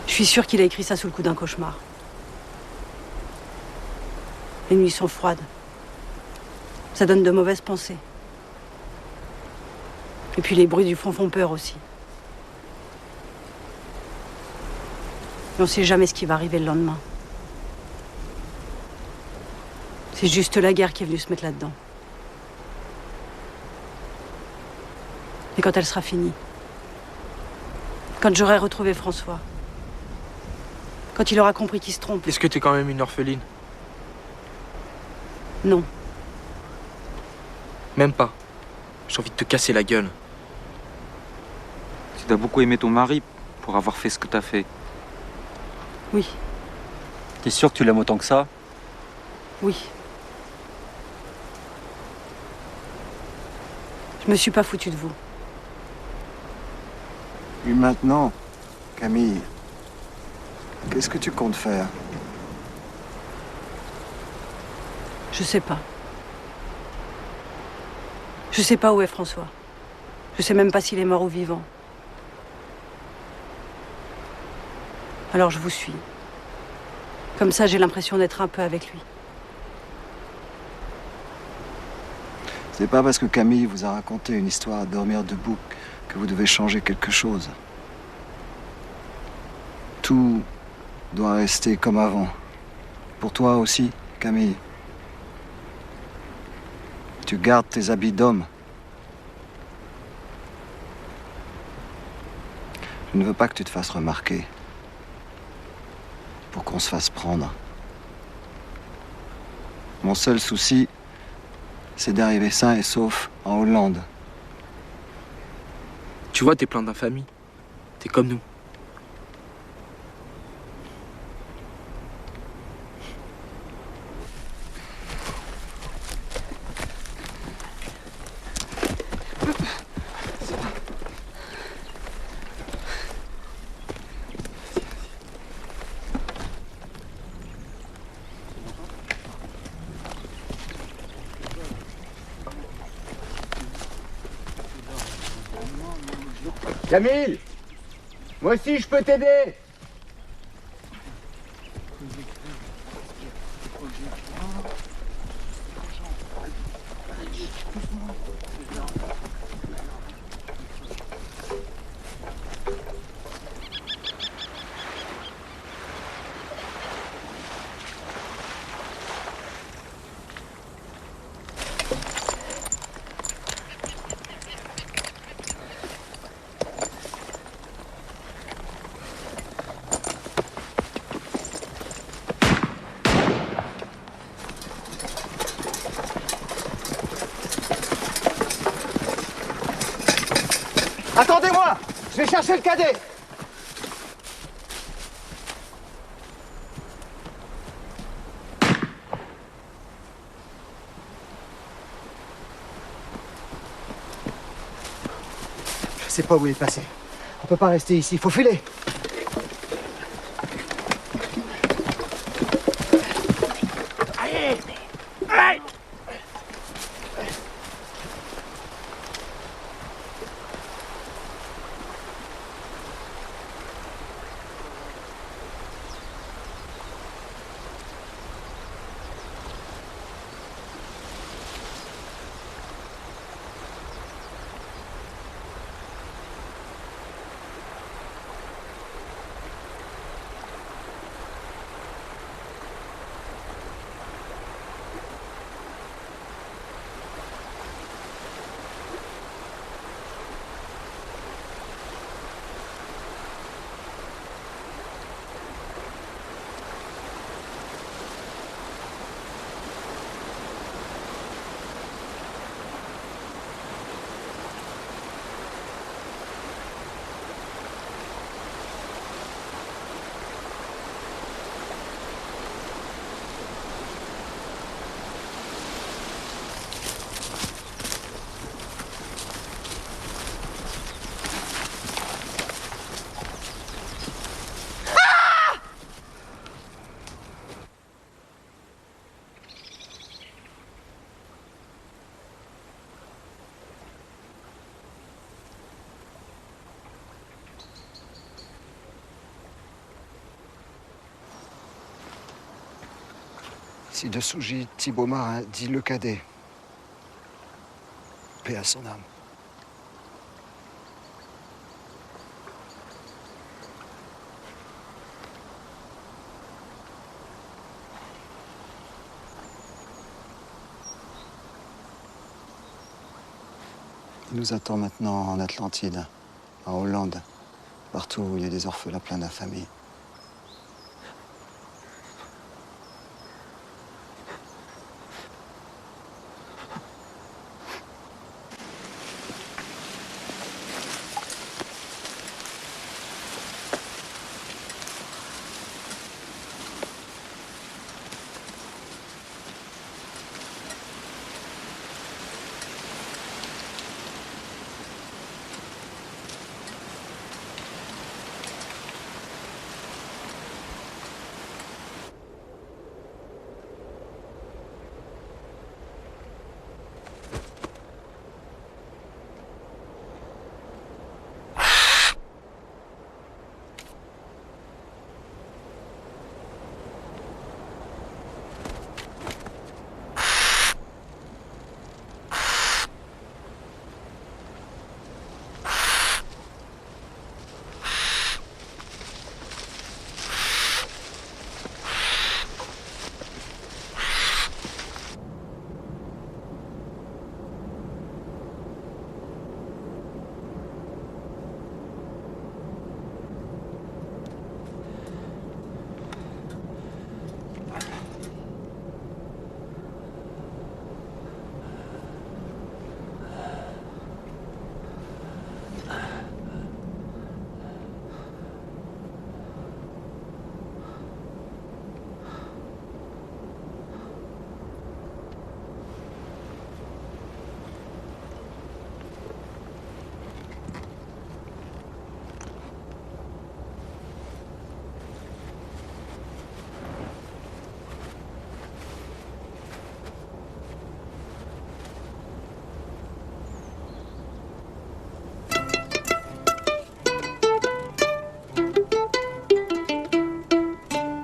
[SPEAKER 3] Je suis sûre qu'il a écrit ça sous le coup d'un cauchemar. Les nuits sont froides. Ça donne de mauvaises pensées. Et puis les bruits du fond font peur aussi. Et on ne sait jamais ce qui va arriver le lendemain. C'est juste la guerre qui est venue se mettre là-dedans. Et quand elle sera finie, quand j'aurai retrouvé François, quand il aura compris qu'il se trompe...
[SPEAKER 5] Est-ce que t'es quand même une orpheline?
[SPEAKER 3] Non.
[SPEAKER 5] Même pas. J'ai envie de te casser la gueule.
[SPEAKER 11] Tu dois beaucoup aimer ton mari pour avoir fait ce que t'as fait.
[SPEAKER 3] Oui.
[SPEAKER 10] T'es sûr que tu l'aimes autant que ça?
[SPEAKER 3] Oui. Je me suis pas foutue de vous.
[SPEAKER 6] Et maintenant, Camille, qu'est-ce que tu comptes faire?
[SPEAKER 3] Je sais pas. Je sais pas où est François. Je sais même pas s'il est mort ou vivant. Alors je vous suis. Comme ça, j'ai l'impression d'être un peu avec lui.
[SPEAKER 6] C'est pas parce que Camille vous a raconté une histoire à dormir debout que vous devez changer quelque chose. Tout doit rester comme avant. Pour toi aussi, Camille. Tu gardes tes habits d'homme. Je ne veux pas que tu te fasses remarquer. Pour qu'on se fasse prendre. Mon seul souci, c'est d'arriver sain et sauf en Hollande.
[SPEAKER 5] Tu vois, t'es plein d'infamie. T'es comme nous.
[SPEAKER 17] Camille, moi aussi je peux t'aider. Attendez-moi! Je vais chercher le cadet! Je sais pas où il est passé. On peut pas rester ici, faut filer!
[SPEAKER 12] Allez! Allez!
[SPEAKER 6] Ci-dessous gît Thibaut Marin, dit le cadet. Paix à son âme. Il nous attend maintenant en Atlantide, en Hollande, partout où il y a des orphelins pleins d'infamie.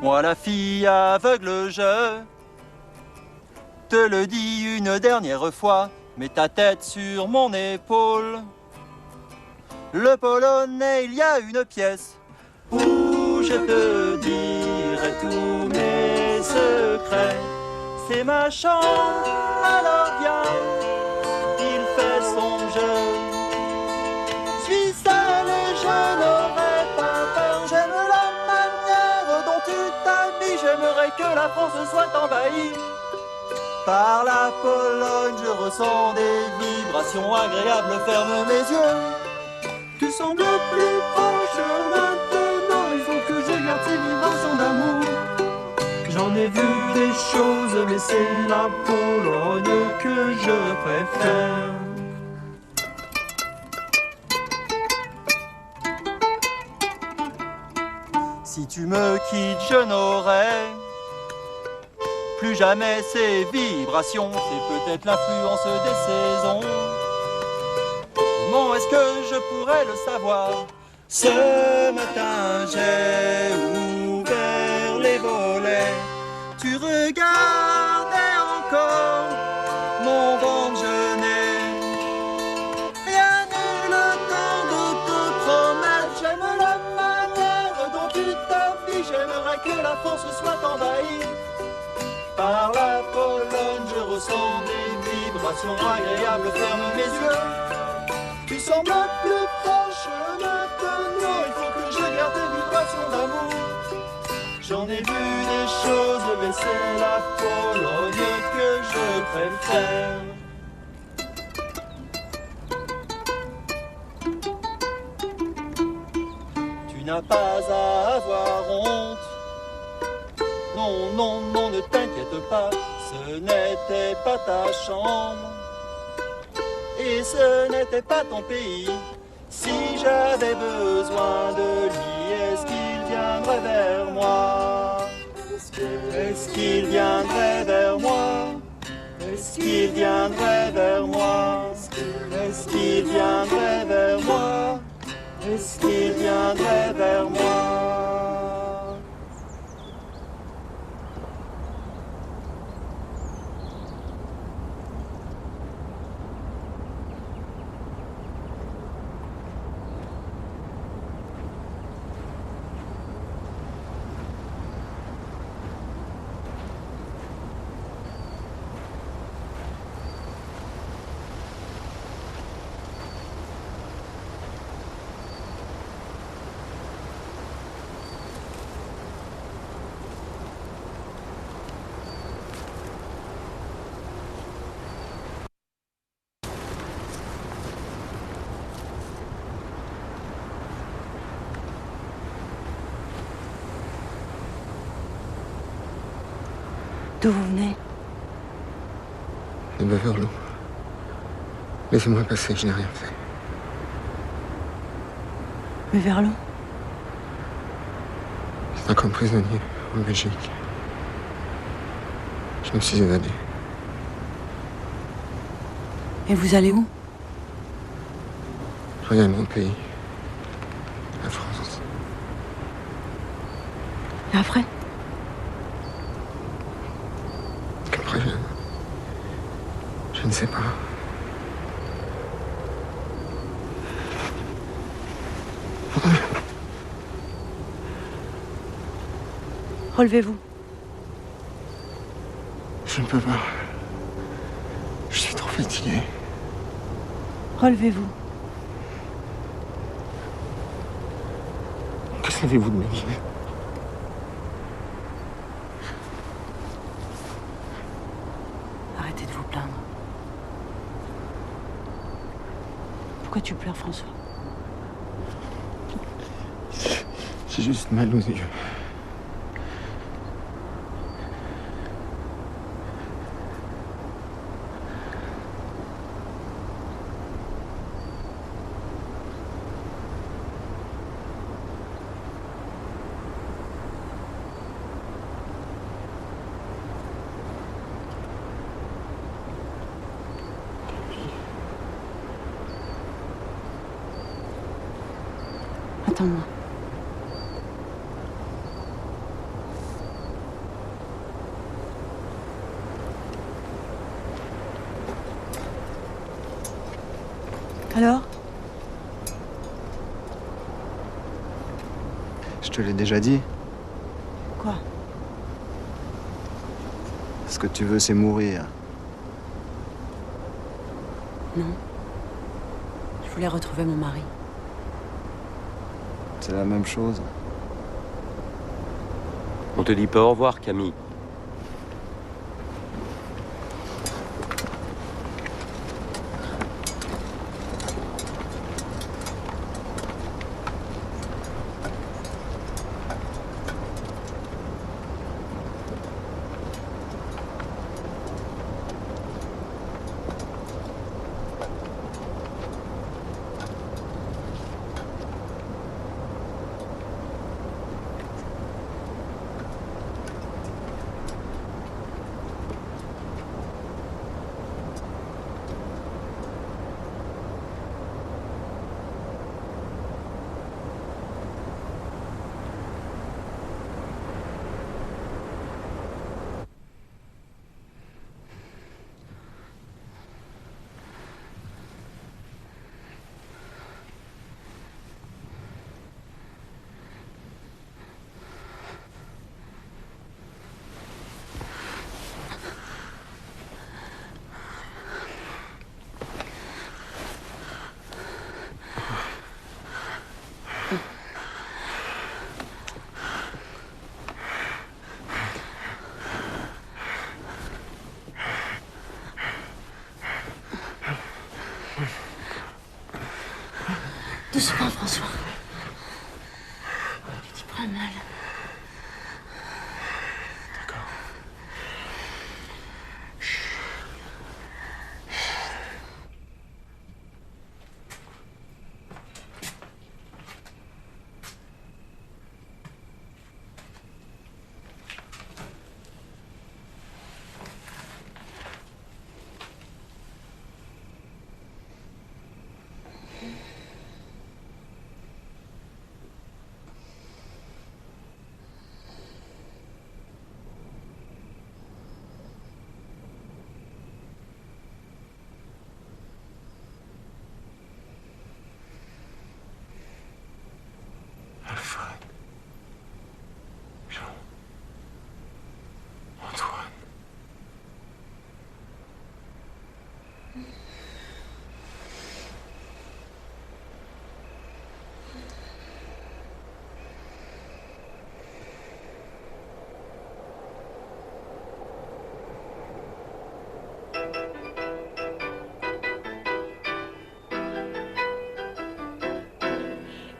[SPEAKER 13] Moi la fille aveugle, je te le dis une dernière fois, mets ta tête sur mon épaule. Le Polonais, il y a une pièce où je te dirai tous mes secrets. C'est ma chambre, alors viens, il fait son jeu. Suis seul et je n'aurai pas peur, j'aime la manière dont tu t'habilles. J'aimerais que la France soit envahie par la Pologne. Je ressens des vibrations agréables, ferme mes yeux
[SPEAKER 18] sembles plus proche maintenant. Il faut que je garde ces vibrations d'amour. J'en ai vu des choses, mais c'est la Pologne que je préfère.
[SPEAKER 13] Si tu me quittes, je n'aurai plus jamais ces vibrations. C'est peut-être l'influence des saisons. Comment est-ce que je pourrais le savoir? Ce matin, j'ai ouvert les volets. Tu regardais encore mon ventre, je n'ai rien eu le temps de te promettre. J'aime la manière dont tu t'affiches. J'aimerais que la France soit envahie par la Pologne. Je ressens des vibrations agréables. Ferme mes yeux. Tu sembles plus proche maintenant. Il faut que je garde tes vibrations d'amour. J'en ai vu des choses, mais c'est la Pologne que je préfère. Tu n'as pas à avoir honte. Non, non, non, ne t'inquiète pas. Ce n'était pas ta chambre. Et ce n'était pas ton pays. Si j'avais besoin de lui, est-ce qu'il viendrait vers moi? Est-ce qu'il viendrait vers moi? Est-ce qu'il viendrait vers moi? Est-ce qu'il viendrait vers moi? Est-ce qu'il viendrait vers moi?
[SPEAKER 3] D'où vous venez?
[SPEAKER 19] De Beverloo. Laissez-moi passer, je n'ai rien fait.
[SPEAKER 3] Beverloo?
[SPEAKER 19] J'étais comme prisonnier en Belgique. Je me suis évadé.
[SPEAKER 3] Et vous allez où?
[SPEAKER 19] Je regagne mon pays. La France.
[SPEAKER 3] Et après?
[SPEAKER 19] Après, je ne sais pas.
[SPEAKER 3] Relevez-vous.
[SPEAKER 19] Je ne peux pas. Je suis trop fatigué.
[SPEAKER 3] Relevez-vous.
[SPEAKER 19] Que savez-vous de ma vie?
[SPEAKER 3] Arrêtez de vous plaindre. Pourquoi tu pleures, François?
[SPEAKER 19] J'ai juste mal aux yeux.
[SPEAKER 3] Attends-moi. Alors?
[SPEAKER 6] Je te l'ai déjà dit.
[SPEAKER 3] Quoi?
[SPEAKER 6] Ce que tu veux, c'est mourir.
[SPEAKER 3] Non. Je voulais retrouver mon mari.
[SPEAKER 6] C'est la même chose.
[SPEAKER 8] On te dit pas au revoir, Camille.
[SPEAKER 1] Doucement, François. Tu t'y prends mal.
[SPEAKER 19] Alfred. Jean. Antoine.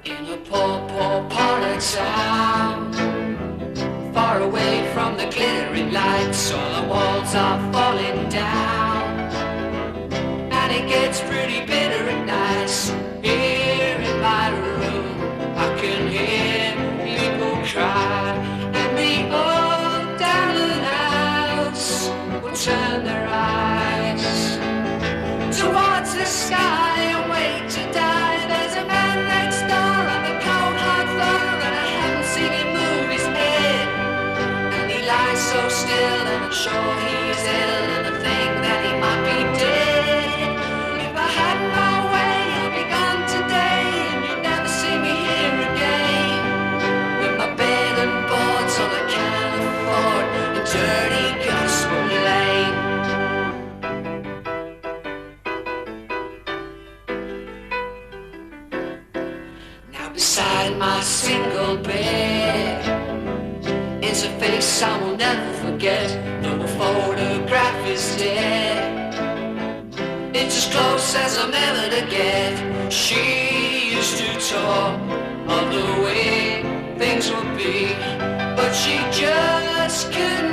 [SPEAKER 12] In a poor, poor part of town, far away from the glittering lights, all the walls are falling down, and it gets pretty bitter at nights. Here in my room, I can hear people cry, and the old down house will turn their eyes towards the sky and wait to die. There's a man next door on the cold hard floor, and I haven't seen him move his head, and he lies so still, and I'm sure he's ill, and I think that he might be dead. If I had my way, I'd be gone today, and you'd never see me here again, with my bed and boards all I can afford in dirty Gospel Lane. Beside my single bed is a face I will never forget, though the photograph is dead. It's as close as I'm ever to get. She used to talk of the way things would be, but she just couldn't